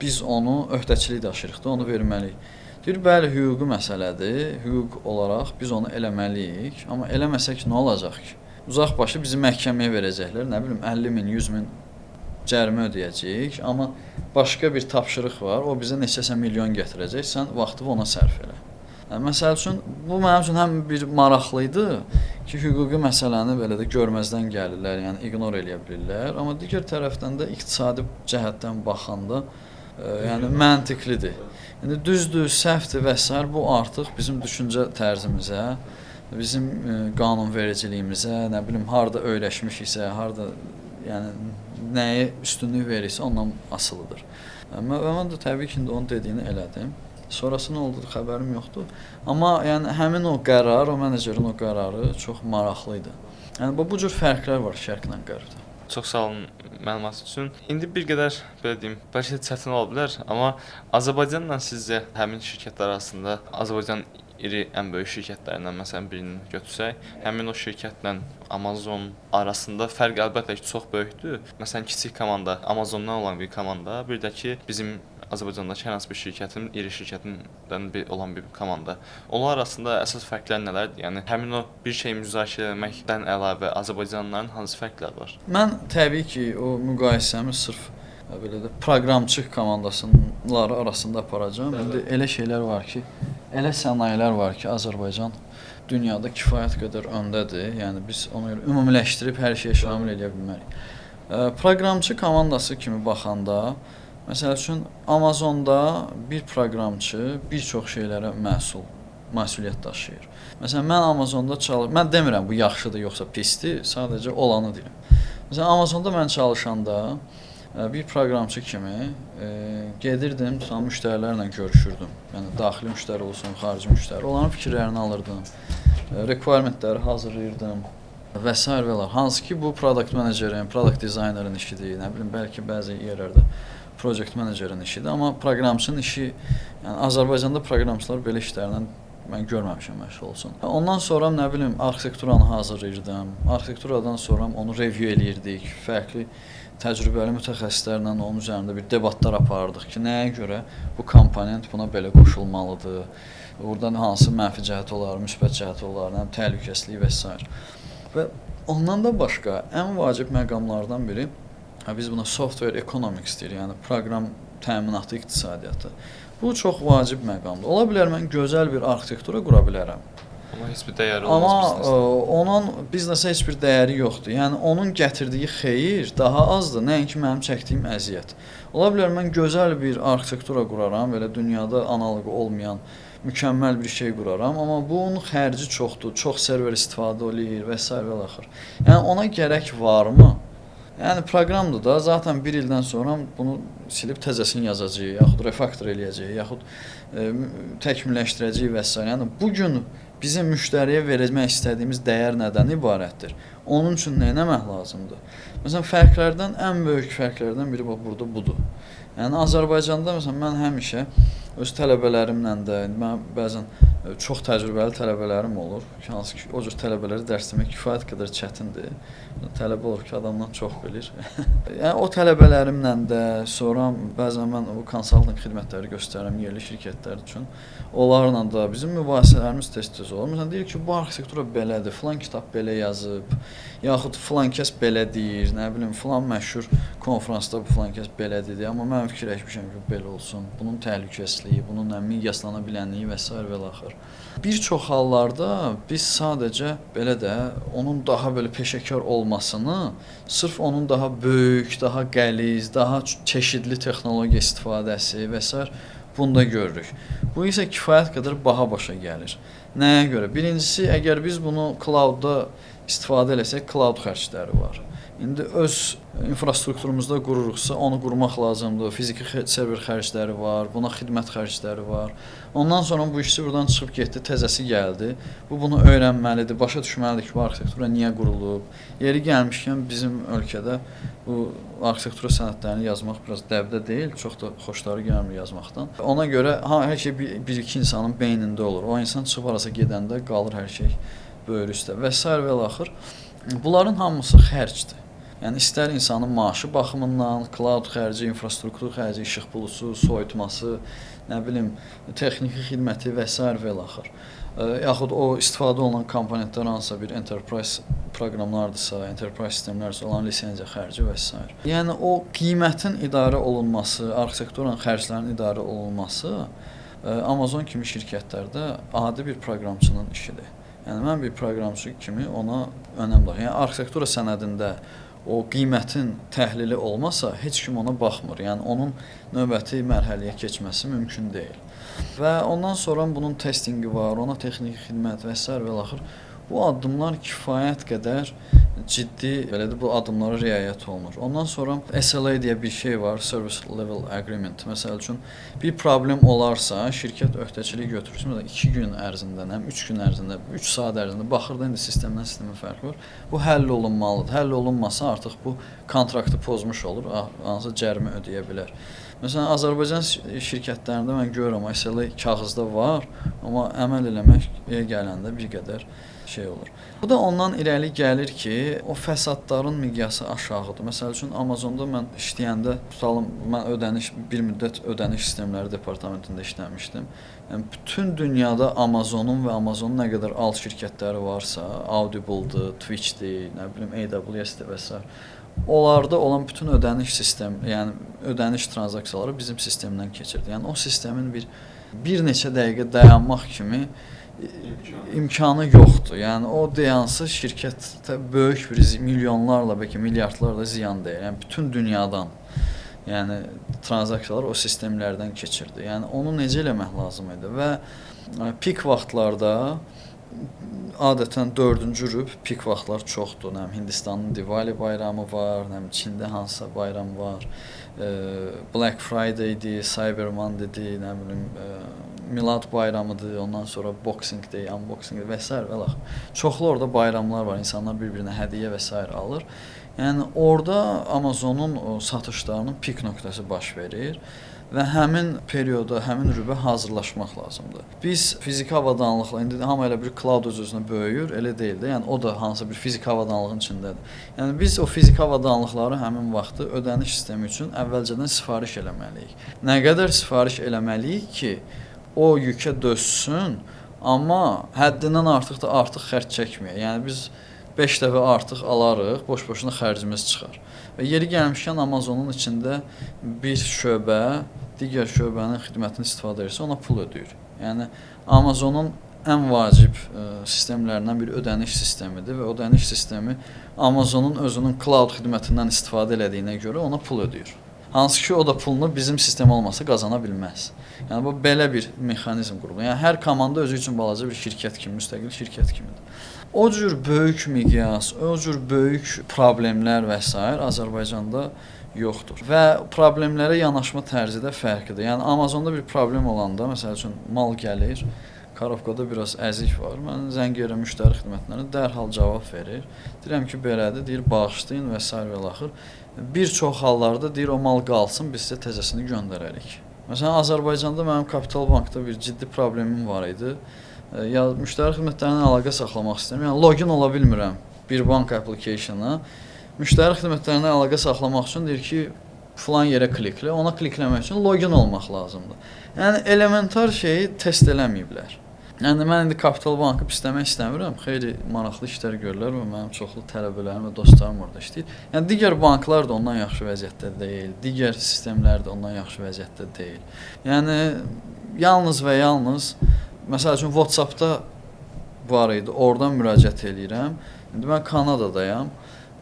biz onu öhdəçilik daşıyırıq da, onu verməliyik. Deyir, bəli, hüquqi məsələdir, hüquq olaraq biz onu eləməliyik, amma eləməsək nə olacaq ki? uzaqbaşı bizi məhkəməyə verəcəklər. Nə bilim 50 min, 100 min cərimə ödəyəcəyik, amma başqa bir tapşırıq var. O bizə neçəsə milyon gətirəcək. Sən vaxtını ona sərf elə. Məsəl üçün bu mənim üçün həm bir maraqlı idi ki, hüquqi məsələni belə də görməzdən gəlirlər, yəni ignor eləyə bilirlər, amma digər tərəfdən də iqtisadi cəhətdən baxanda yəni məntiqlidir. Yəni düzdür, səhvdir və s. bu artıq bizim düşüncə tərzimizə, bizim qanunvericiliyimizə, nə bilim harda öyrəşmişiksə, harda yəni nəyə üstünlük verirsə ondan asılıdır. Mən də təbii ki, onu dediyini elədim. Sonrası nə oldu xəbərim yoxdur. Amma yəni həmin o qərar, o menecerin o qərarı çox maraqlı idi. Yəni bu cür fərqlər var şərqlə qərbdə. Çox sağ olun məlumat üçün. İndi bir qədər belə deyim, bəlkə də çətin ola bilər, amma Azərbaycanla sizcə həmin şirkətlər arasında Azərbaycan iri ən böyük şirkətlərindən məsələn birini götürsək, həmin o şirkətlə Amazon arasında fərq əlbəttə ki, çox böyükdür. Məsələn, kiçik komanda, Amazondan olan bir komanda, bir də ki, bizim Azərbaycandakı hər hansı bir şirkətin, iri şirkətindən olan bir komanda. Onlar arasında əsas fərqlər nələrdir? Yəni həmin o bir şeyi müzakirə etməkdən əlavə Azərbaycanlıların hansı fərqləri var? Mən təbii ki, o müqayisəmi sırf belə də proqramçı komandasıları arasında aparacağam. İndi elə şeylər var ki, elə sənayilər var ki, Azərbaycan dünyada kifayət qədər öndədir. Yəni biz onu ümumiləşdirib hər şeyə şamil edə bilmərik. Proqramçı komandası kimi baxanda, məsəl üçün Amazonda bir proqramçı bir çox şeylərə məsuliyyət daşıyır. Məsələn, mən Amazonda mən demirəm bu yaxşıdır yoxsa pisdir, sadəcə olanı deyirəm. Məsələn, Amazonda mən çalışanda bir proqramçı kimi gedirdim, tutan müştərilərlə görüşürdüm. Yəni daxili müştəri olsun, xarici müştəri, onların fikirlərini alırdım, requirementləri hazırlayırdım və s. və l. Hansı ki, bu product managerin, product designerin işidir, nə bilim, bəlkə bəzi yerlərdə project managerin işidir, amma proqramçının işi, yəni Azərbaycanda proqramçılar belə işlərlə mən görməmişəm məşğul olsun. Ondan sonra nə bilim arxitekturanı hazırlayırdım. Arxitekturadan sonra onu review eləyirdik. Fərqli təcrübəli mütəxəssislərlə onun üzərində bir debatlar apardıq ki, nəyə görə bu komponent buna belə qoşulmalıdır. Oradan hansı mənfi cəhət olar, müsbət cəhət olar, təhlükəsizlik və s. Və ondan da başqa ən vacib məqamlardan biri biz buna software economics deyirik, yəni proqram təminatı iqtisadiyyatı. Bu çox vacib məqamdır. Ola bilər mən gözəl bir arxitektura qura bilərəm. Amma heç bir dəyəri olmaz biznesə. Amma onun biznesə heç bir dəyəri yoxdur. Yəni onun gətirdiyi xeyir daha azdır, nəinki mənim çəkdiyim əziyyət. Ola bilər mən gözəl bir arxitektura quraram, belə dünyada analoqu olmayan mükəmməl bir şey quraram, amma bunun xərci çoxdur, çox server istifadə eləyir və s. və l. Yəni ona gərək varmı? Yəni proqramdır da, zaten bir ildən sonra bunu silib təzəsini yazacaq, yaxud refaktor eləyəcək, yaxud təkmilləşdirəcək və s. Yəni bugün bizim müştəriyə vermək istədiyimiz dəyər nədən ibarətdir? Onun üçün nə etmək lazımdır? Məsələn, fərqlərdən ən böyük fərqlərdən biri burada budur. Yəni Azərbaycanda məsələn mən həmişə öz tələbələrimlə də, mən bəzən çox təcrübəli tələbələrim olur. Hansı ki, o cür tələbələri dərs demək kifayət qədər çətindir. Tələbə olur ki, adamdan çox bilir. Yəni o tələbələrimlə də, sonra bəzən mən bu konsalting xidmətləri göstərirəm yerli şirkətlər üçün. Onlarla da bizim mübahisələrimiz tez-tez olur. Məsələn, deyir ki, bu arxitektura belədir, filan kitab belə yazıb, yaxud filan kəs belə deyir, nə bilim, filan məşhur konfransda bu filan kəs belə dedi, amma mən fikirləşmişəm ki, belə olsun. Bunun təhlükəsizliyi, bunun miqyaslana bilənliyi və s. və l. Bir çox hallarda biz sadəcə belə də onun daha belə peşəkar olmasını, sırf onun daha böyük, daha qəliz, daha çeşidli texnologiya istifadəsi və s. bunda görürük. Bu isə kifayət qədər baha başa gəlir. Nəyə görə? Birincisi, əgər biz bunu cloudda istifadə eləsək, cloud xərcləri var. İndi öz infrastrukturumuzda qururuqsa, onu qurmaq lazımdır. Fiziki server xərcləri var, buna xidmət xərcləri var. Ondan sonra bu işçi buradan çıxıb getdi, təzəsi gəldi. Bu bunu öyrənməlidir, başa düşməlidir ki, bu arxitektura niyə qurulub. Yeri gəlmişkən bizim ölkədə bu arxitektura sənədlərini yazmaq biraz dəbdə deyil, çox da xoşları gəlmir yazmaqdan. Ona görə hər şey bir-iki insanın beynində olur. O insan çıxıb arasa gedəndə qalır hər şey böyrü üstə və s. və l. Bunların hamısı xərcdir. Yəni istər insanın maaşı baxımından, cloud xərci, infrastruktur xərci, işıq bulusu, soyutması, nə bilim, texniki xidməti və s. və ilaxır. Yaxud o istifadə olunan komponentlər hansısa bir enterprise proqramlardırsa, enterprise sistemlərsə olan lisenziya xərci və s. Yəni o qiymətin idarə olunması, arxitekturanın xərclərinin idarə olunması Amazon kimi şirkətlərdə adi bir proqramçının işidir. Yəni mən bir proqramçı kimi ona önəm verirəm. Yəni arxitektura sənədində o qiymətin təhlili olmasa, heç kim ona baxmır. Yəni onun növbəti mərhələyə keçməsi mümkün deyil. Və ondan sonra bunun testingi var, ona texniki xidmət və s. və ilaxır. Bu addımlar kifayət qədər ciddi, belədir, bu addımlara riayət olunur. Ondan sonra SLA deyə bir şey var, Service Level Agreement. Məsəl üçün bir problem olarsa, şirkət öhdəçilik götürürsə, 2 gün ərzində, 3 gün ərzində, 3 saat ərzində baxırdı, indi sistemdən sistemə fərqi var. Bu həll olunmalıdır. Həll olunmasa artıq bu kontraktı pozmuş olur, hansı cərimə ödəyə bilər. Məsələn, Azərbaycan şirkətlərində mən görürəm, SLA kağızda var, amma əməl eləməyə gələndə bir qədər şey olur. Bu da ondan irəli gəlir ki, o fəsadların miqyası aşağıdır. Məsəl üçün Amazonda mən işləyəndə, tutalım, mən bir müddət ödəniş sistemləri departamentində işləmişdim. Yəni bütün dünyada Amazonun və Amazonun nə qədər alt şirkətləri varsa, Audible'dır, Twitch'dir, nə bilim AWS'dir və s. Onlarda olan bütün ödəniş sistemi, yəni ödəniş tranzaksiyaları bizim sistemdən keçirdi. Yəni o sistemin bir neçə dəqiqə dayanmaq kimi imkanı yoxdur. Yəni o dayansı şirkətdə böyük bir milyonlarla, bəlkə milyardlarla ziyan deyil. Yəni bütün dünyadan yəni tranzaksiyalar o sistemlərdən keçirdi. Yəni onu necə eləmək lazım idi və pik vaxtlarda adətən 4-cü rüb pik vaxtlar çoxdur. Hindistanın Diwali bayramı var, Çində hansısa bayram var, Black Friday'dir, Cyber Monday'dir, Milad bayramıdır, ondan sonra Boxing Day, Unboxing Day və s. və çoxlu orada bayramlar var, insanlar bir-birinə hədiyyə və s. alır. Yəni orada Amazonun satışlarının pik nöqtəsi baş verir və həmin perioda, həmin rübə hazırlaşmaq lazımdır. Biz fiziki avadanlıqla, indi hamı elə bir cloud öz-özünə böyüyür, elə deyil də, yəni o da hansısa bir fiziki avadanlığın içindədir. Yəni biz o fiziki avadanlıqları həmin vaxtı ödəniş sistemi üçün əvvəlcədən sifariş eləməliyik. Nə qədər sifariş eləməliyik ki, o yükə dözsün, amma həddindən artıq xərc çəkməyək. Yəni biz 5 dəfə artıq alarıq, boş-boşuna xərcimiz çıxar. Və yeri gəlmişkən Amazonun içində bir şöbə digər şöbənin xidmətini istifadə edirsə, ona pul ödəyir. Yəni Amazonun ən vacib sistemlərindən bir ödəniş sistemidir və ödəniş sistemi Amazonun özünün cloud xidmətindən istifadə elədiyinə görə ona pul ödəyir. Hansı ki, o da pulunu bizim sistem olmasa qazana bilməz. Yəni bu belə bir mexanizm qurulur. Yəni hər komanda özü üçün balaca bir şirkət kimi, müstəqil şirkət kimidir. O cür böyük miqyas, o cür böyük problemlər və s. Azərbaycanda yoxdur. Və problemlərə yanaşma tərzi də fərqlidir. Yəni Amazonda bir problem olanda, məsəl üçün mal gəlir, Karobkada biraz əzik var. Mən zəng edirəm müştəri xidmətlərinə, dərhal cavab verir. Deyirəm ki, belədir, deyir bağışlayın və s. və axır. Bir çox hallarda deyir o mal qalsın, biz sizə təzəsini göndərərik. Məsələn, Azərbaycanda mənim Kapital Bankda bir ciddi problemim var idi. Ya müştəri xidmətlərinə əlaqə saxlamaq istəyirəm. Yəni login ola bilmirəm bir bank application-a. Müştəri xidmətlərinə əlaqə saxlamaq üçün deyir ki, filan yerə kliklə, ona klikləmək üçün login olmaq lazımdır. Yəni elementar şeyi test eləməyiblər. Yəni mən indi Kapital Bankı pisləmək istəmirəm. Xeyli maraqlı işlər görürlər və mənim çoxlu tələbələrim və dostlarım orada işləyir. Yəni digər banklar da ondan yaxşı vəziyyətdə deyil, digər sistemlər də ondan yaxşı vəziyyətdə deyil. Yəni yalnız və yalnız məsəl üçün WhatsApp-da var idi, oradan müraciət eləyirəm. İndi mən Kanadadayam,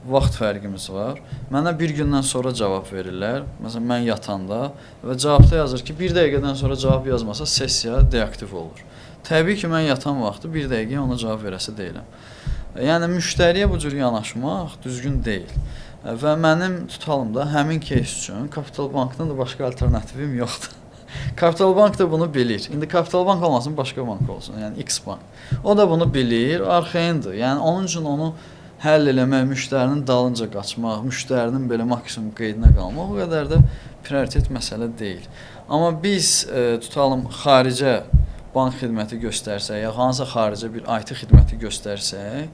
vaxt fərqimiz var. Mənə bir gündən sonra cavab verirlər. Məsələn, mən yatanda və cavabda yazır ki, 1 dəqiqədən sonra cavab yazmasa sessiya deaktiv olur. Təbii ki, mən yatan vaxtı 1 dəqiqəyə ona cavab verəsi deyiləm. Yəni müştəriyə bu cür yanaşmaq düzgün deyil. Və mənim tutalım da həmin case üçün Kapital Bankdan da başqa alternativim yoxdur. Kapital Bank da bunu bilir. İndi Kapital Bank olmasın, başqa bank olsun, yəni X bank. O da bunu bilir, arxayındır. Yəni onun üçün onu həll eləmək, müştərinin dalınca qaçmaq, müştərinin belə maksimum qeydinə qalmaq o qədər də prioritet məsələ deyil. Amma biz tutalım xaricə bank xidməti göstərsək, ya hansısa xaricə bir IT xidməti göstərsək,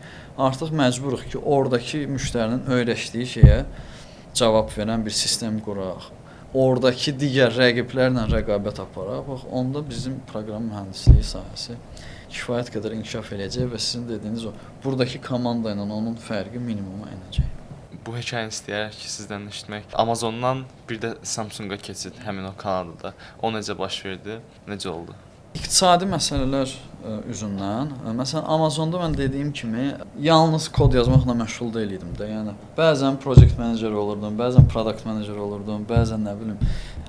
artıq məcburuq ki, oradakı müştərinin öyrəşdiyi şeyə cavab verən bir sistem quraq. oradakı digər rəqiblərlə rəqabət aparaq. Bax, onda bizim proqram mühəndisliyi sahəsi kifayət qədər inkişaf eləyəcək və sizin dediyiniz o buradakı komanda ilə onun fərqi minimuma enəcək. Bu hekayəni istəyərək ki, sizdən eşitmək. Amazondan bir də Samsunga keçid həmin o Kanadada. O necə baş verdi? Necə oldu? İqtisadi məsələlər üzündən, məsələn Amazonda mən dediyim kimi yalnız kod yazmaqla məşğul deyildim də. Yəni bəzən project manager olurdum, bəzən product manager olurdum, bəzən nə bilim,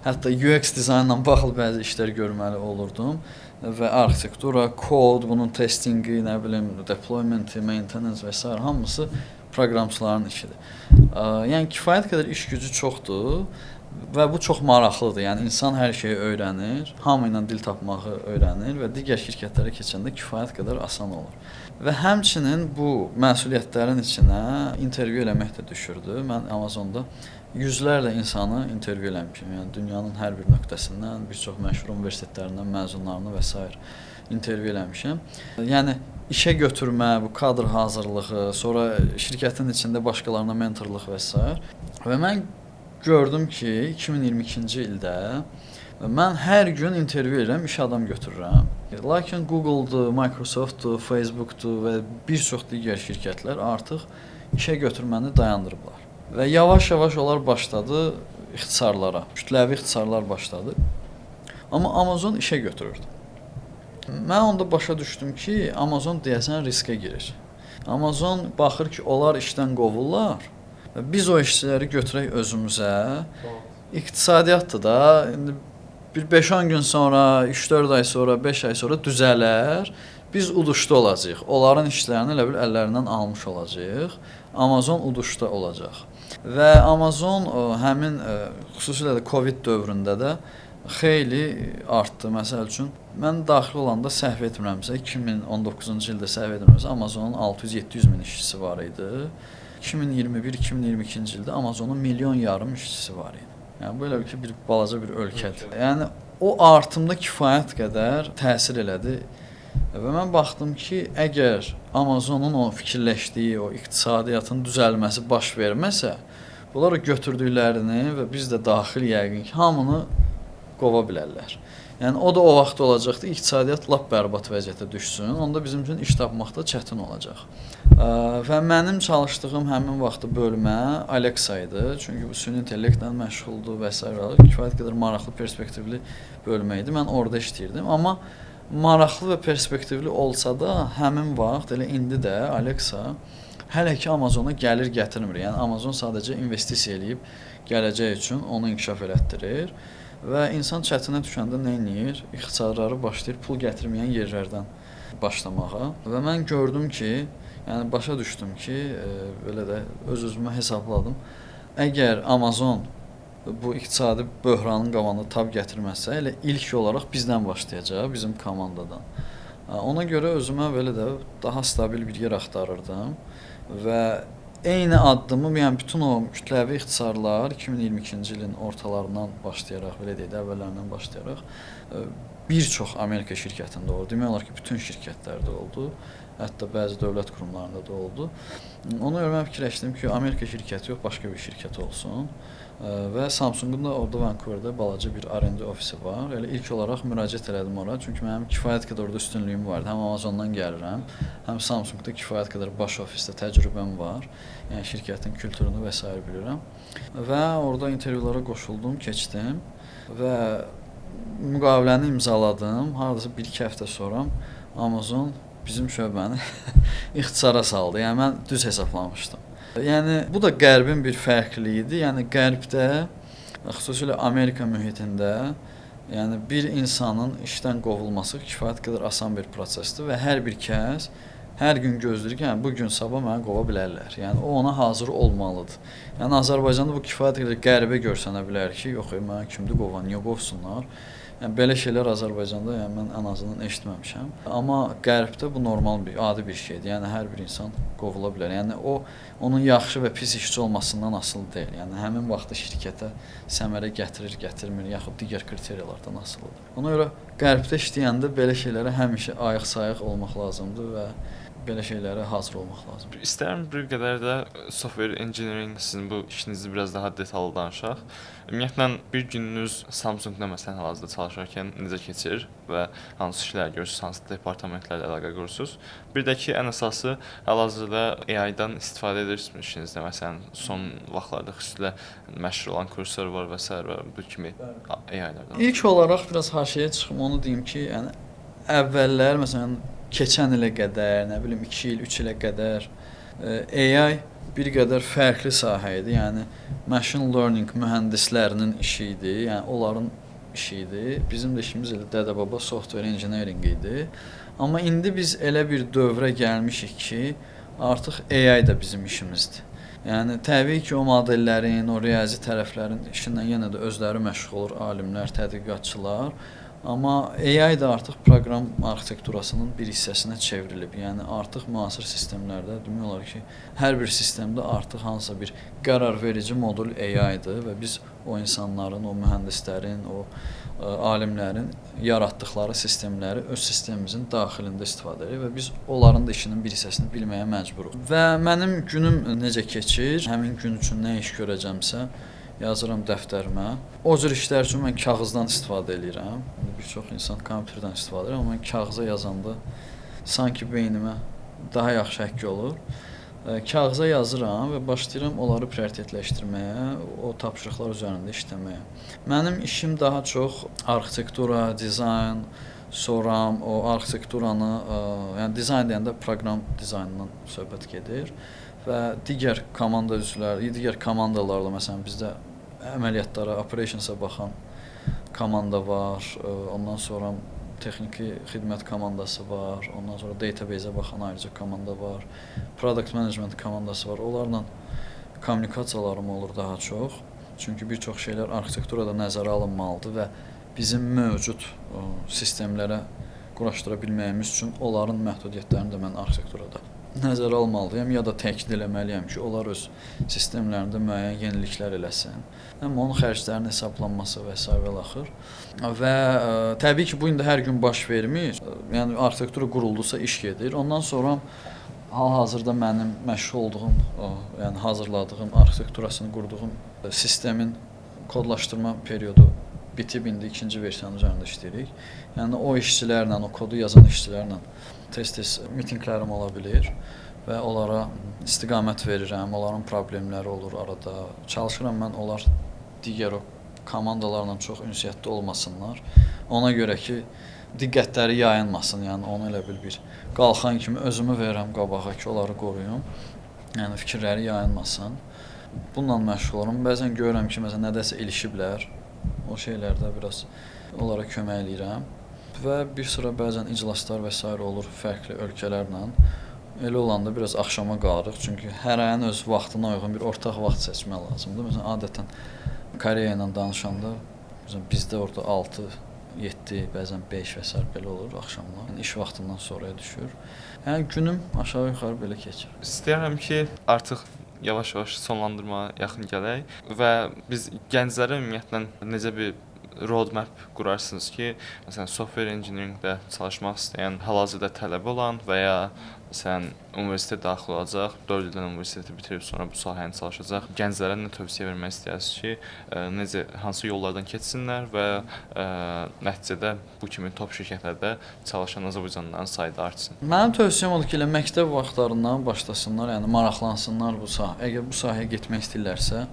hətta UX dizaynla bağlı bəzi işlər görməli olurdum və arxitektura, kod, bunun testingi, nə bilim, deploymenti, maintenance və s. hamısı proqramçıların işidir. Yəni kifayət qədər iş gücü çoxdur. Və bu çox maraqlıdır. Yəni insan hər şeyi öyrənir, hamı ilə dil tapmağı öyrənir və digər şirkətlərə keçəndə kifayət qədər asan olur. Və həmçinin bu məsuliyyətlərin içinə intervyu eləmək də düşürdü. Mən Amazonda yüzlərlə insanı intervyu eləmişəm. Yəni dünyanın hər bir nöqtəsindən, bir çox məşhur universitetlərindən məzunlarını və s. intervyu eləmişəm. Yəni işə götürmə, bu kadr hazırlığı, sonra şirkətin içində başqalarına mentorluq və s. Və mən gördüm ki, 2022-ci ildə mən hər gün intervyu edirəm, iş adam götürürəm. Lakin Google-dur, Microsoft-dur, Facebook-dur və bir çox digər şirkətlər artıq işə götürməni dayandırıblar. Və yavaş-yavaş onlar başladı ixtisarlara, kütləvi ixtisarlar başladı. Amma Amazon işə götürürdü. Mən onda başa düşdüm ki, Amazon deyəsən riskə girir. Amazon baxır ki, onlar işdən qovurlar. Biz o işçiləri götürək özümüzə. İqtisadiyyatdır da, indi bir 5-10 gün sonra, 3-4 ay sonra, 5 ay sonra düzələr. Biz uduşda olacağıq. Onların işlərini elə bil əllərindən almış olacağıq. Amazon uduşda olacaq. Və Amazon həmin xüsusilə də Covid dövründə də xeyli artdı. Məsəl üçün mən daxil olanda səhv etmirəmsə 2019-cu ildə səhv etmirəmsə Amazonun 600-700 min işçisi var idi. 2021-2022-ci ildə Amazonun 1,5 milyon işçisi var idi. Yəni belə ki, bir balaca bir ölkədir. Yəni o artımda kifayət qədər təsir elədi. Və mən baxdım ki, əgər Amazonun o fikirləşdiyi, o iqtisadiyyatın düzəlməsi baş verməsə, bunlar götürdüklərini və biz də daxil yəqin ki, hamını qova bilərlər. Yəni o da o vaxt olacaqdı, iqtisadiyyat lap bərbad vəziyyətə düşsün, onda bizim üçün iş tapmaq da çətin olacaq. Və mənim çalışdığım həmin vaxtı bölmə Alexa idi, çünki bu süni intellektlə məşğuldur və s. Kifayət qədər maraqlı, perspektivli bölmə idi. Mən orada işləyirdim, amma maraqlı və perspektivli olsa da həmin vaxt, elə indi də Alexa hələ ki Amazona gəlir gətirmir. Yəni Amazon sadəcə investisiya eləyib gələcək üçün onu inkişaf elətdirir. Və insan çətinə düşəndə nə edir? İxtisarları başlayır pul gətirməyən yerlərdən başlamağa. Və mən gördüm ki, yəni başa düşdüm ki, belə də öz-özümə hesabladım. Əgər Amazon bu iqtisadi böhranın qabağında tab gətirməsə, elə ilk olaraq bizdən başlayacaq, bizim komandadan. Ona görə özümə belə də daha stabil bir yer axtarırdım və eyni addımı, yəni bütün o kütləvi ixtisarlar 2022-ci ilin ortalarından başlayaraq, belə deyək də, əvvəllərindən başlayaraq bir çox Amerika şirkətində oldu. Demək olar ki, bütün şirkətlərdə oldu. Hətta bəzi dövlət qurumlarında da oldu. Ona görə mən fikirləşdim ki, Amerika şirkəti yox, başqa bir şirkət olsun. Və Samsungun da orada Vancouverdə balaca bir R&D ofisi var. Elə ilk olaraq müraciət elədim ora. Çünki mənim kifayət qədər orada üstünlüyüm vardı. Həm Amazondan gəlirəm, həm Samsungda kifayət qədər baş ofisdə təcrübəm var. Yəni şirkətin kültürünü və s. bilirəm. Və orada intervyulara qoşuldum, keçdim və müqaviləni imzaladım. Hardasa 1-2 həftə sonra Amazon bizim şöbəni ixtisara saldı. Yəni mən düz hesablamışdım. Yəni bu da Qərbin bir fərqliliyi idi. Yəni Qərbdə, xüsusilə Amerika mühitində, yəni bir insanın işdən qovulması kifayət qədər asan bir prosesdir və hər bir kəs hər gün gözləyir ki, yəni bu gün sabah məni qova bilərlər. Yəni o ona hazır olmalıdır. Yəni Azərbaycanda bu kifayət qədər Qərbə görsənə bilər ki, yox, mənə kimdir qovan, niyə qovsunlar? Yəni belə şeylər Azərbaycanda yəni mən ən azından eşitməmişəm. Amma Qərbdə bu normal bir, adi bir şeydir. Yəni hər bir insan qovula bilər. Yəni o onun yaxşı və pis işçi olmasından asılı deyil. Yəni həmin vaxtda şirkətə səmərə gətirir, gətirmir, yaxud digər kriteriyalardan asılıdır. Ona görə Qərbdə işləyəndə belə şeylərə həmişə ayıq-sayıq olmaq lazımdır və belə şeylərə hazır olmaq lazımdır. İstərəm bir qədər də software engineering sizin bu işinizi biraz daha detallı danışaq. Ümumiyyətlə bir gününüz Samsung-da məsələn hal-hazırda çalışarkən necə keçir və hansı işlər görürsüz, hansı departamentlərlə əlaqə qurursunuz? Bir də ki, ən əsası hal-hazırda AI-dan istifadə edirsinizmi işinizdə? Məsələn, son vaxtlarda xüsusilə məşhur olan kurslar var və s. və bu kimi AI-lərdən. İlk olaraq biraz haşiyə çıxım, onu deyim ki, yəni əvvəllər məsələn keçən ilə qədər, nə bilim 2 il, 3 ilə qədər AI bir qədər fərqli sahə idi. Yəni machine learning mühəndislərinin işi idi. Yəni onların işi idi. Bizim də işimiz elə dədə-baba software engineering idi. Amma indi biz elə bir dövrə gəlmişik ki, artıq AI da bizim işimizdir. Yəni təbii ki, o modellərin, o riyazi tərəflərin işindən yenə də özləri məşğul olur alimlər, tədqiqatçılar. Amma AI da artıq proqram arxitekturasının bir hissəsinə çevrilib. Yəni artıq müasir sistemlərdə demək olar ki, hər bir sistemdə artıq hansısa bir qərarverici modul AI-dır və biz o insanların, o mühəndislərin, o alimlərin yaratdıqları sistemləri öz sistemimizin daxilində istifadə edirik və biz onların da işinin bir hissəsini bilməyə məcburuq. Və mənim günüm necə keçir? Həmin gün üçün nə iş görəcəmsə yazıram dəftərimə. O cür işlər üçün mən kağızdan istifadə edirəm. Bir çox insan kompüterdən istifadə edir, amma mən kağıza yazanda sanki beynimə daha yaxşı həkk olur. Kağıza yazıram və başlayıram onları prioritetləşdirməyə, o tapşırıqlar üzərində işləməyə. Mənim işim daha çox arxitektura, dizayn, sonra o arxitekturanı, yəni dizayn deyəndə proqram dizaynından söhbət gedir və digər komanda üzvləri, digər komandalarla məsələn bizdə əməliyyatlara, operationsa baxan komanda var, ondan sonra texniki xidmət komandası var, ondan sonra database-ə baxan ayrıca komanda var, product management komandası var. Onlarla kommunikasiyalarım olur daha çox. Çünki bir çox şeylər arxitekturada nəzərə alınmalıdır və bizim mövcud sistemlərə quraşdıra bilməyimiz üçün onların məhdudiyyətlərini də mən arxitekturada nəzərə almalıyam ya da təkid eləməliyəm ki, onlar öz sistemlərində müəyyən yeniliklər eləsin. Həm onun xərclərinin hesablanması və s. və axır. Və təbii ki, bu indi hər gün baş vermir. Yəni arxitektura quruldusa iş gedir. Ondan sonra hal-hazırda mənim məşğul olduğum, yəni hazırladığım, arxitekturasını qurduğum sistemin kodlaşdırma periodu bitib, indi ikinci versiyanın üzərində işləyirik. Yəni o işçilərlə, o kodu yazan işçilərlə tez-tez mitinqlərim ola bilir və onlara istiqamət verirəm, onların problemləri olur arada. Çalışıram mən onlar digər o komandalarla çox ünsiyyətli olmasınlar. Ona görə ki, diqqətləri yayınmasın, yəni onu elə bir qalxan kimi özümü verirəm qabağa ki, onları qoruyum, yəni fikirləri yayınmasın. Bununla məşğul olurum. Bəzən görürəm ki, məsələn, nədəsə ilişiblər, o şeylərdə biraz onlara kömək eləyirəm. Və bir sıra bəzən iclaslar və s. olur fərqli ölkələrlə. Elə olanda biraz axşama qalırıq, çünki hər ayın öz vaxtına uyğun bir ortaq vaxt seçmək lazımdır. Məsələn, adətən Koreya ilə danışanda bizdə orada 6, 7, bəzən 5 və s. belə olur axşamlar. Yəni iş vaxtından sonraya düşür. Yəni günüm aşağı-yuxarı belə keçir. İstəyirəm ki, artıq yavaş-yavaş sonlandırmağa yaxın gələk və biz gənclərə ümumiyyətlə necə bir roadmap qurarsınız ki, məsələn, software engineeringdə çalışmaq istəyən, hal-hazırda tələbə olan və ya məsələn, universitetə daxil olacaq, 4 ildən universiteti bitirib sonra bu sahəni çalışacaq. Gənclərə nə tövsiyə vermək istəyirsiniz ki, necə, hansı yollardan keçsinlər və nəticədə bu kimi top şirkətlərdə çalışan azərbaycanlıların sayı da artsın? Mənim tövsiyəm odur ki, elə məktəb vaxtlarından başlasınlar, yəni maraqlansınlar bu sahə. Əgər bu sahəyə getmək istəyirlərsə,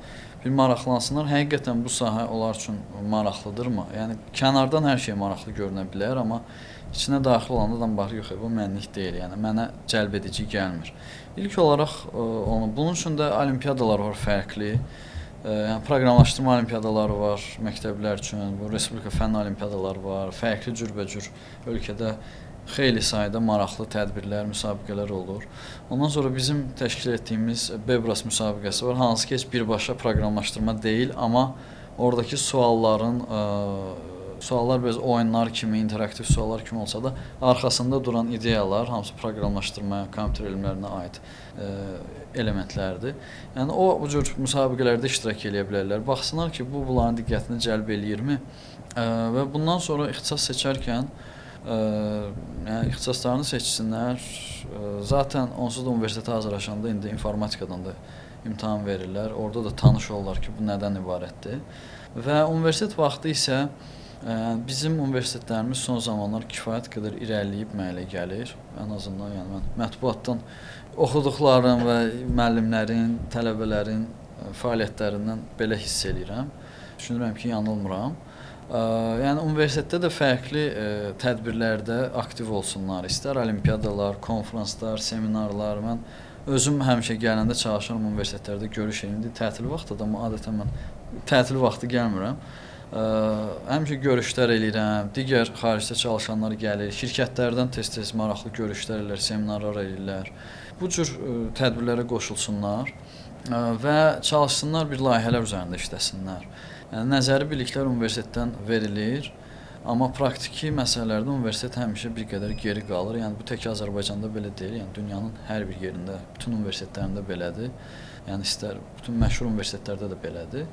bir maraqlansınlar. Həqiqətən bu sahə onlar üçün maraqlıdırmı? Yəni kənardan hər şey maraqlı görünə bilər, amma içinə daxil olanda adam baxır, yox, bu mənlik deyil. Yəni mənə cəlb edici gəlmir. İlk olaraq bunun üçün də olimpiadalar var fərqli. Yəni proqramlaşdırma olimpiadaları var məktəblər üçün, bu respublika fənn olimpiadaları var, fərqli cürbəcür ölkədə xeyli sayda maraqlı tədbirlər, müsabiqələr olur. Ondan sonra bizim təşkil etdiyimiz Bebras müsabiqəsi var, hansı ki, heç birbaşa proqramlaşdırma deyil, amma oradakı suallar biraz oyunlar kimi, interaktiv suallar kimi olsa da arxasında duran ideyalar, hamısı proqramlaşdırmaya, kompüter elmlərinə aid elementlərdir. Yəni o cür müsabiqələrdə iştirak edə bilərlər. Baxsınlar ki, bu bunların diqqətini cəlb eləyirmi? Və bundan sonra ixtisas seçərkən Yəni ixtisaslarını seçsinlər. Zaten onsuz da universitetə hazırlaşanda indi informatikadan da imtahan verirlər. Orada da tanış olurlar ki, bu nədən ibarətdir. Və universitet vaxtı isə bizim universitetlərimiz son zamanlar kifayət qədər irəliləyib mənə gəlir. Ən azından yəni mən mətbuatdan oxuduqlarım və müəllimlərin, tələbələrin fəaliyyətlərindən belə hiss eləyirəm. Düşünürəm ki, yanılmıram. Yəni universitetdə də fərqli tədbirlərdə aktiv olsunlar. İstər olimpiadalar, konfranslar, seminarlar. Mən özüm həmişə gələndə çalışıram universitetlərdə görüş edirəm. Tətil vaxtıdır, amma adətən mən tətil vaxtı gəlmirəm. Həmişə görüşlər eləyirəm. Digər xaricdə çalışanlar gəlir. Şirkətlərdən tez-tez maraqlı görüşlər eləyirlər, seminarlar eləyirlər. Bu cür tədbirlərə qoşulsunlar və çalışsınlar, bir layihələr üzərində işləsinlər. Yəni nəzəri biliklər universitetdən verilir, amma praktiki məsələlərdə universitet həmişə bir qədər geri qalır. Yəni bu tək Azərbaycanda belə deyil, yəni dünyanın hər bir yerində, bütün universitetlərində belədir. Yəni istər bütün məşhur universitetlərdə də belədir.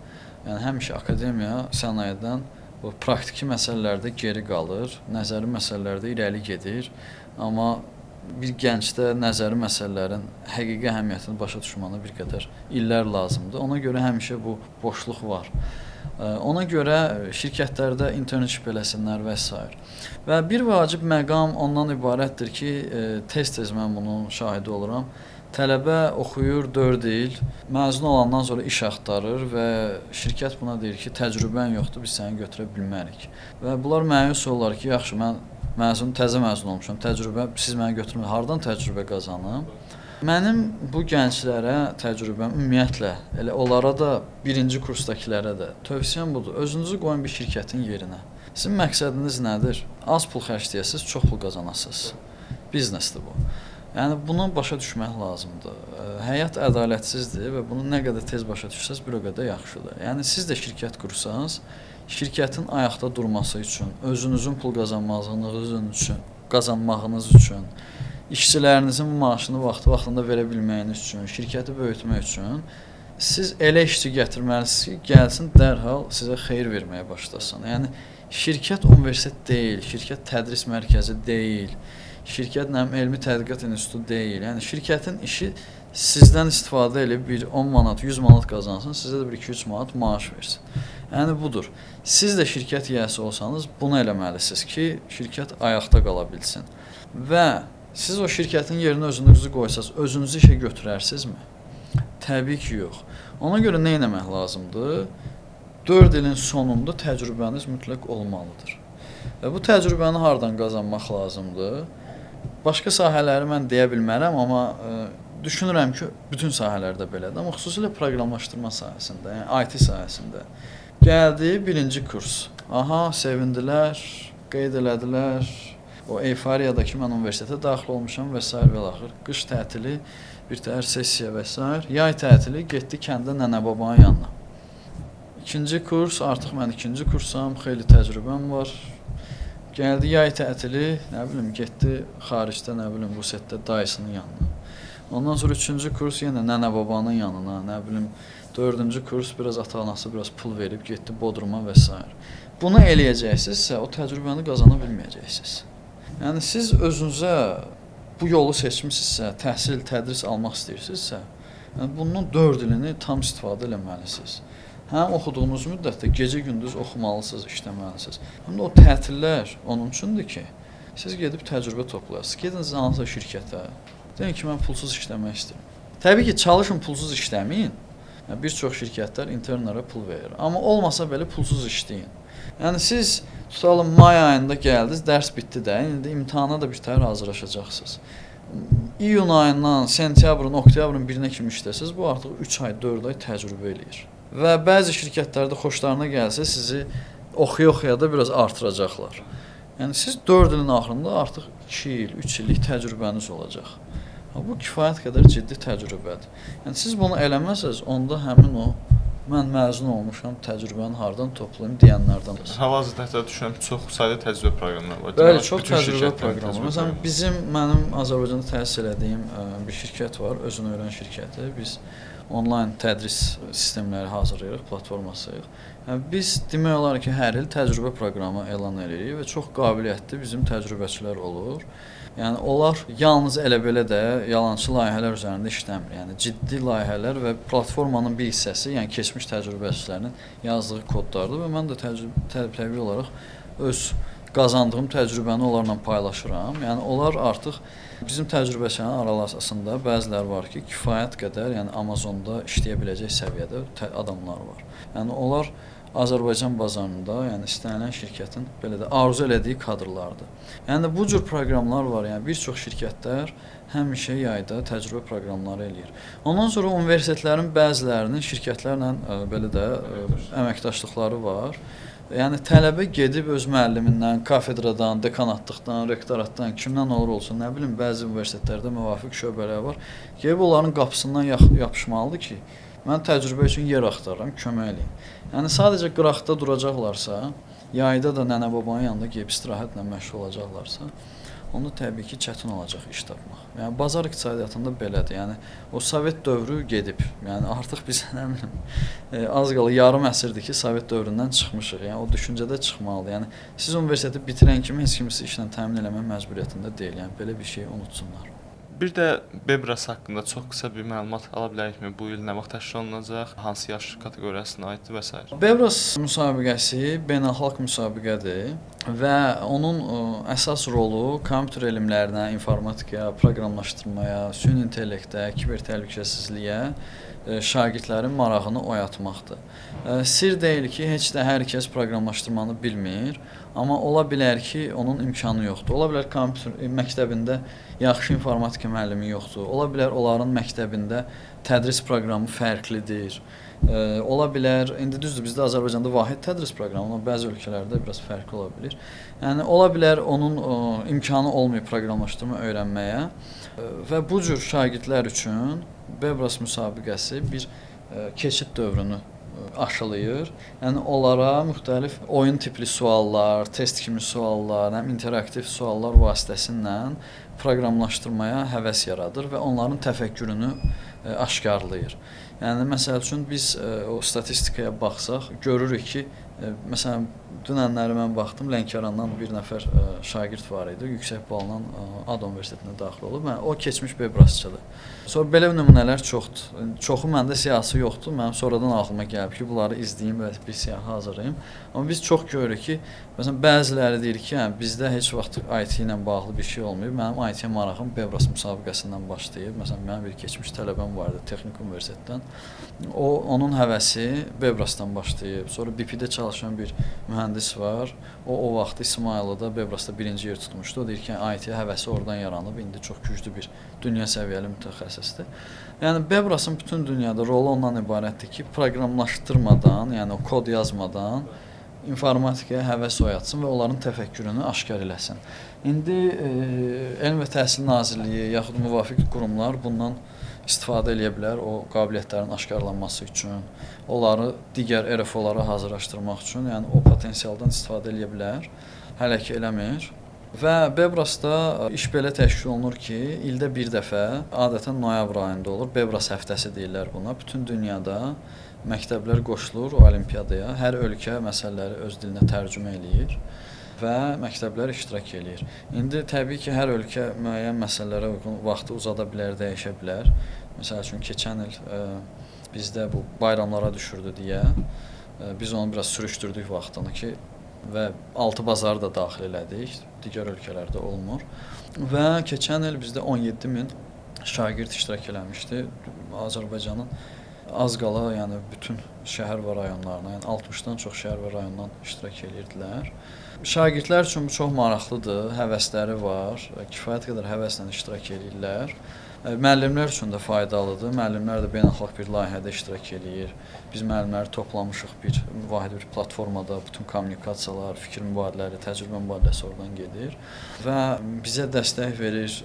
Yəni həmişə akademiya sənayedən bu praktiki məsələlərdə geri qalır, nəzəri məsələlərdə irəli gedir. Amma bir gəncdə nəzəri məsələlərin həqiqi əhəmiyyətini başa düşməyinə bir qədər illər lazımdır. Ona görə həmişə bu boşluq var. Ona görə şirkətlərdə internship eləsinlər və s. Və bir vacib məqam ondan ibarətdir ki, tez-tez mən bunun şahidi oluram. Tələbə oxuyur 4 il, məzun olandan sonra iş axtarır və şirkət buna deyir ki, təcrübən yoxdur, biz səni götürə bilmərik. Və bunlar məyus olurlar ki, yaxşı, mən təzə məzun olmuşam, təcrübə, siz məni götürmür, hardan təcrübə qazanım? Mənim bu gənclərə təcrübəm ümumiyyətlə, elə onlara da, birinci kursdakilərə də tövsiyəm budur. Özünüzü qoyun bir şirkətin yerinə. Sizin məqsədiniz nədir? Az pul xərcləyəsiniz, çox pul qazanasınız. Biznesdir bu. Yəni bunu başa düşmək lazımdır. Həyat ədalətsizdir və bunu nə qədər tez başa düşsəz, bir o qədər yaxşıdır. Yəni siz də şirkət qursanız, şirkətin ayaqda durması üçün, özünüzün pul qazanmağınız üçün, işçilərinizin maaşını vaxtında verə bilməyiniz üçün, şirkəti böyütmək üçün siz elə işçi gətirməlisiniz ki, gəlsin dərhal sizə xeyir verməyə başlasın. Yəni şirkət universitet deyil, şirkət tədris mərkəzi deyil, şirkət elmi tədqiqat institutu deyil. Yəni şirkətin işi sizdən istifadə edib bir 10 manat, 100 manat qazansın, sizə də bir 2-3 manat maaş versin. Yəni budur. Siz də şirkət yiyəsi olsanız bunu eləməlisiniz ki, şirkət ayaqda qala bilsin. Və siz o şirkətin yerinə özünüzü qoysaz, özünüzü işə götürərsinizmi? Təbii ki, yox. Ona görə nə etmək lazımdır? 4 ilin sonunda təcrübəniz mütləq olmalıdır. Və bu təcrübəni hardan qazanmaq lazımdır? Başqa sahələri mən deyə bilmərəm, amma düşünürəm ki, bütün sahələrdə belədir. Amma xüsusilə proqramlaşdırma sahəsində, yəni IT sahəsində. Gəldi, birinci kurs. Aha, sevindilər, qeyd elədilər. O eyfariyada ki, mən universitetə daxil olmuşam və s. və axır. Qış tətili, bir təhər sessiya və s. Yay tətili getdi kəndə nənə-babanın yanına. İkinci kurs, artıq mən ikinci kursam, xeyli təcrübəm var. Gəldi yay tətili, nə bilim, getdi xaricdə, nə bilim, Rusiyyətdə dayısının yanına. Ondan sonra üçüncü kurs yenə nənə-babanın yanına, nə bilim, dördüncü kurs biraz ata-anası biraz pul verib getdi Bodruma və s. Bunu eləyəcəksinizsə, o təcrübəni qazana bilməyəcəksiniz. Yəni siz özünüzə bu yolu seçmisinizsə, təhsil, tədris almaq istəyirsinizsə, yəni bunun 4 ilini tam istifadə eləməlisiniz. Həm oxuduğunuz müddətdə gecə-gündüz oxumalısınız, işləməlisiniz. Həm də o tətillər onun üçündür ki, siz gedib təcrübə toplayasınız. Gedin hansısa şirkətə, deyin ki, mən pulsuz işləmək istəyirəm. Təbii ki, çalışın pulsuz işləməyin. Yəni, bir çox şirkətlər internlara pul verir. Amma olmasa belə pulsuz işləyin. Yəni siz tutalım may ayında gəldiniz, dərs bitdi də, indi imtahana da bir təhər hazırlaşacaqsınız. İyun ayından sentyabrın, oktyabrın 1-nə kimi işləsiniz, bu artıq 3 ay, 4 ay təcrübə eləyir. Və bəzi şirkətlərdə xoşlarına gəlsə sizi oxuya-oxuya da biraz artıracaqlar. Yəni siz 4 ilin axırında artıq 2 il, 3 illik təcrübəniz olacaq. Bu kifayət qədər ciddi təcrübədir. Yəni siz bunu eləməsəz, onda həmin o mən məzun olmuşam, təcrübəni hardan toplayım deyənlərdən. Hal-hazırda düşünürəm ki, çox sayda təcrübə proqramları var. Bəli, çox təcrübə proqramları. Məsələn, mənim Azərbaycanda təhsil etdiyim bir şirkət var, özünü öyrən şirkəti. Biz onlayn tədris sistemləri hazırlayırıq, platformasıyıq. Yəni biz demək olar ki, hər il təcrübə proqramı elan edirik və çox qabiliyyətli bizim təcrübəçilər olur. Yəni onlar yalnız elə belə də yalançı layihələr üzərində işləmir. Yəni ciddi layihələr və platformanın bir hissəsi, yəni keçmiş təcrübəçilərinin yazdığı kodlardır və mən də təbii olaraq öz qazandığım təcrübəni onlarla paylaşıram. Yəni onlar artıq bizim təcrübəçilərin arasında bəziləri var ki, kifayət qədər, yəni Amazonda işləyə biləcək səviyyədə adamlar var. Yəni onlar Azərbaycan bazarında, yəni istənilən şirkətin belə də arzu elədiyi kadrlardır. Yəni bu cür proqramlar var. Yəni bir çox şirkətlər həmişə yayda təcrübə proqramları eləyir. Ondan sonra universitetlərin bəzilərinin şirkətlərlə belə də əməkdaşlıqları var. Yəni tələbə gedib öz müəllimindən, kafedradan, dekanatlıqdan, rektoratdan, kimdən olur olsun, nə bilim, bəzi universitetlərdə müvafiq şöbələr var. Gedib onların qapısından yapışmalıdır ki, mən təcrübə üçün yer axtarıram, kömək eləyin. Yəni sadəcə qıraqda duracaqlarsa, yayda da nənə-babanın yanında gedib istirahətlə məşğul olacaqlarsa, onda təbii ki, çətin olacaq iş tapmaq. Yəni bazar iqtisadiyyatında belədir. Yəni o Sovet dövrü gedib. Yəni artıq biz nə bilim az qala yarım əsrdir ki, Sovet dövründən çıxmışıq. Yəni o düşüncədə çıxmalıdır. Yəni siz universiteti bitirən kimi heç kimisi işlə təmin eləmək məcburiyyətində deyil. Yəni belə bir şey unutsunlar. Bir də Bebras haqqında çox qısa bir məlumat ala bilərikmi? Bu il nə vaxt təşkil olunacaq? Hansı yaş kateqoriyasına aiddir və s. Bebras müsabiqəsi beynəlxalq müsabiqədir və onun əsas rolu kompüter elmlərinə, informatikaya, proqramlaşdırmaya, süni intellektə, kiber təhlükəsizliyə şagirdlərin marağını oyatmaqdır. Sir deyil ki, heç də hər kəs proqramlaşdırmanı bilmir, amma ola bilər ki, onun imkanı yoxdur. Ola bilər kompüter məktəbində yaxşı informatika müəllimi yoxdur. Ola bilər onların məktəbində tədris proqramı fərqlidir. Ola bilər, indi düzdür, bizdə Azərbaycanda vahid tədris proqramı, amma bəzi ölkələrdə biraz fərqli ola bilir. Yəni ola bilər onun imkanı olmayıb proqramlaşdırma öyrənməyə və bu cür şagirdlər üçün Bebras müsabiqəsi bir keçid dövrünü aşılayır. Yəni onlara müxtəlif oyun tipli suallar, test kimi suallar, interaktiv suallar vasitəsilə proqramlaşdırmaya həvəs yaradır və onların təfəkkürünü aşkarlayır. Yəni məsəl üçün biz o statistikaya baxsaq, görürük ki, məsələn dünənləri mən baxdım, Lənkərandan bir nəfər şagird var idi, yüksək balla ADA Universitetinə daxil olub. O keçmiş Bebrasçıdır. Sonra belə nümunələr çoxdur. Çoxu məndə siyasi yoxdur. Mənim sonradan ağlıma gəlib ki, bunları izləyim və bir siyahı hazırlayım. Amma biz çox görürük ki, məsələn bəziləri deyir ki, bizdə heç vaxt IT ilə bağlı bir şey olmayıb. Mənim IT-yə marağım Bebras müsabiqəsindən başlayıb. Məsələn mənim bir keçmiş tələbəm vardı Texnik Universitetdən. Onun həvəsi Bebrasdan başlayıb. Sonra BP-də çalışan bir mühəndis var. O vaxt İsmayılıda Bebrasda birinci yer tutmuşdu. O deyir ki, IT həvəsi oradan yaranıb. İndi çox güclü bir dünya səviyyəli mütəxəssisdir. Yəni Bebrasın bütün dünyada rolu ondan ibarətdir ki, proqramlaşdırmadan, yəni o kod yazmadan informatikaya həvəs oyatsın və onların təfəkkürünü aşkar eləsin. İndi Elm və Təhsil Nazirliyi yaxud müvafiq qurumlar bundan istifadə eləyə bilər o qabiliyyətlərin aşkarlanması üçün, onları digər RFO-lara hazırlaşdırmaq üçün, yəni o potensialdan istifadə eləyə bilər. Hələ ki eləmir. Və Bebrasda iş belə təşkil olunur ki, ildə bir dəfə, adətən noyabr ayında olur, Bebras həftəsi deyirlər buna. Bütün dünyada məktəblər qoşulur o olimpiyadaya. Hər ölkə məsələləri öz dilinə tərcümə eləyir və məktəblər iştirak eləyir. İndi təbii ki, hər ölkə müəyyən məsələlərə uyğun vaxtı uzada bilər, dəyişə bilər. Məsəl üçün, keçən il bizdə bu bayramlara düşürdü deyə biz onu biraz sürüşdürdük vaxtını ki, və 6 bazarı da daxil elədik, digər ölkələrdə olmur. Və keçən il bizdə 17 min şagird iştirak eləmişdi. Azərbaycanın az qala, yəni bütün şəhər və rayonlarına, yəni 60-dan çox şəhər və rayondan iştirak edirdilər. Şagirdlər üçün bu çox maraqlıdır, həvəsləri var, kifayət qədər həvəslə iştirak edirlər. Müəllimlər üçün də faydalıdır. Müəllimlər də beynəlxalq bir layihədə iştirak edir. Biz müəllimləri toplamışıq bir vahid bir platformada, bütün kommunikasiyalar, fikir mübadilələri, təcrübə mübadiləsi oradan gedir və bizə dəstək verir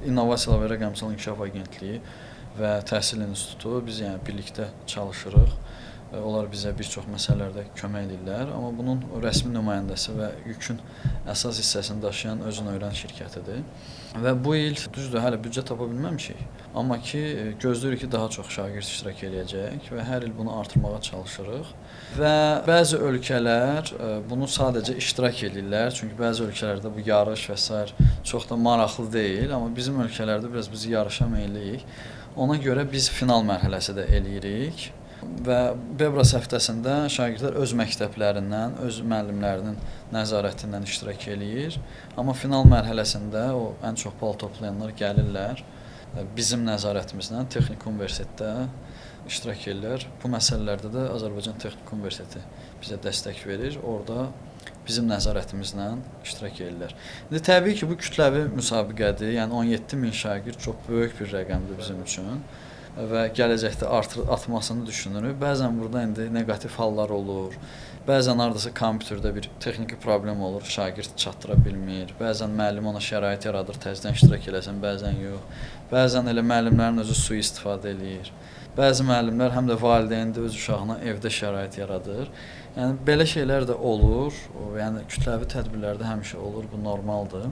İnnovasiyalar və Rəqəmsal İnkişaf Agentliyi və Təhsil İnstitutu. Biz yəni birlikdə çalışırıq Onlar bizə bir çox məsələlərdə kömək edirlər, amma bunun rəsmi nümayəndəsi və yükün əsas hissəsini daşıyan Özün Öyrən şirkətidir. Və bu il düzdür, hələ büdcə tapa bilməmişik, amma ki gözləyirik ki, daha çox şagird iştirak edəcək və hər il bunu artırmağa çalışırıq. Və bəzi ölkələr bunu sadəcə iştirak edirlər, çünki bəzi ölkələrdə bu yarış və sair çox da maraqlı deyil, amma bizim ölkələrdə biraz biz yarışa meylliyik. Ona görə biz final mərhələsi də eləyirik. Və Bebras həftəsində şagirdlər öz məktəblərindən, öz müəllimlərinin nəzarəti ilə iştirak eləyir. Amma final mərhələsində o ən çox bal toplayanlar gəlirlər. Bizim nəzarətimizlə Texniki Universitetdə iştirak edirlər. Bu məsələlərdə də Azərbaycan Texniki Universiteti bizə dəstək verir. Orada bizim nəzarətimizlə iştirak edirlər. İndi təbii ki, bu kütləvi müsabiqədir. Yəni 17 min şagird çox böyük bir rəqəmdir bizim üçün. Və gələcəkdə artmasını düşünürük. Bəzən burada indi neqativ hallar olur. Bəzən hardasa kompüterdə bir texniki problem olur, şagird çatdıra bilmir. Bəzən müəllim ona şərait yaradır, təzədən iştirak eləsən, bəzən yox. Bəzən elə müəllimlərin özü sui-istifadə eləyir. Bəzi müəllimlər həm də valideyn də öz uşağına evdə şərait yaradır. Yəni belə şeylər də olur. Yəni kütləvi tədbirlərdə həmişə olur, bu normaldır.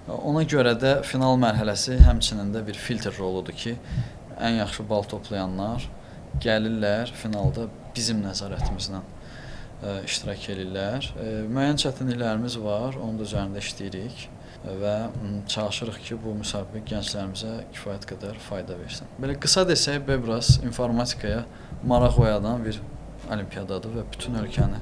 Ona görə də final mərhələsi həmçinin də bir filtr roludur ki, ən yaxşı bal toplayanlar gəlirlər finalda bizim nəzarətimizlə iştirak edirlər. Müəyyən çətinliklərimiz var, onun da üzərində işləyirik və çalışırıq ki, bu müsabiqə gənclərimizə kifayət qədər fayda versin. Belə qısa desək, Bebras informatikaya maraq oyadan bir olimpiyadadır və bütün ölkəni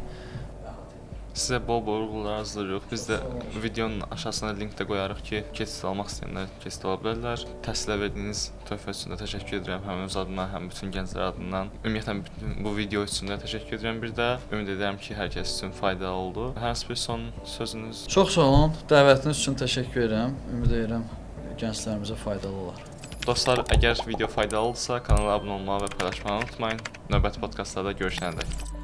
Sizə bol-bol uğurlar arzulayırıq. Biz də videonun aşağısına link də qoyarıq ki, keçid almaq istəyənlər keçid ala bilərlər. Təhsilə verdiyiniz töhfə üçün də təşəkkür edirəm həm öz adımdan, həm bütün gənclər adından. Ümumiyyətlə bu video üçün də təşəkkür edirəm bir də. Ümid edirəm ki, hər kəs üçün faydalı oldu. Hər hansı bir son sözünüz? Çox sağ olun. Dəvətiniz üçün təşəkkür edirəm. Ümid edirəm gənclərimizə faydalı olar. Dostlar, əgər video faydalı oldusa, kanala abunə olmağı və paylaşmağı unutmayın. Növbəti podkastlarda görüşənədək.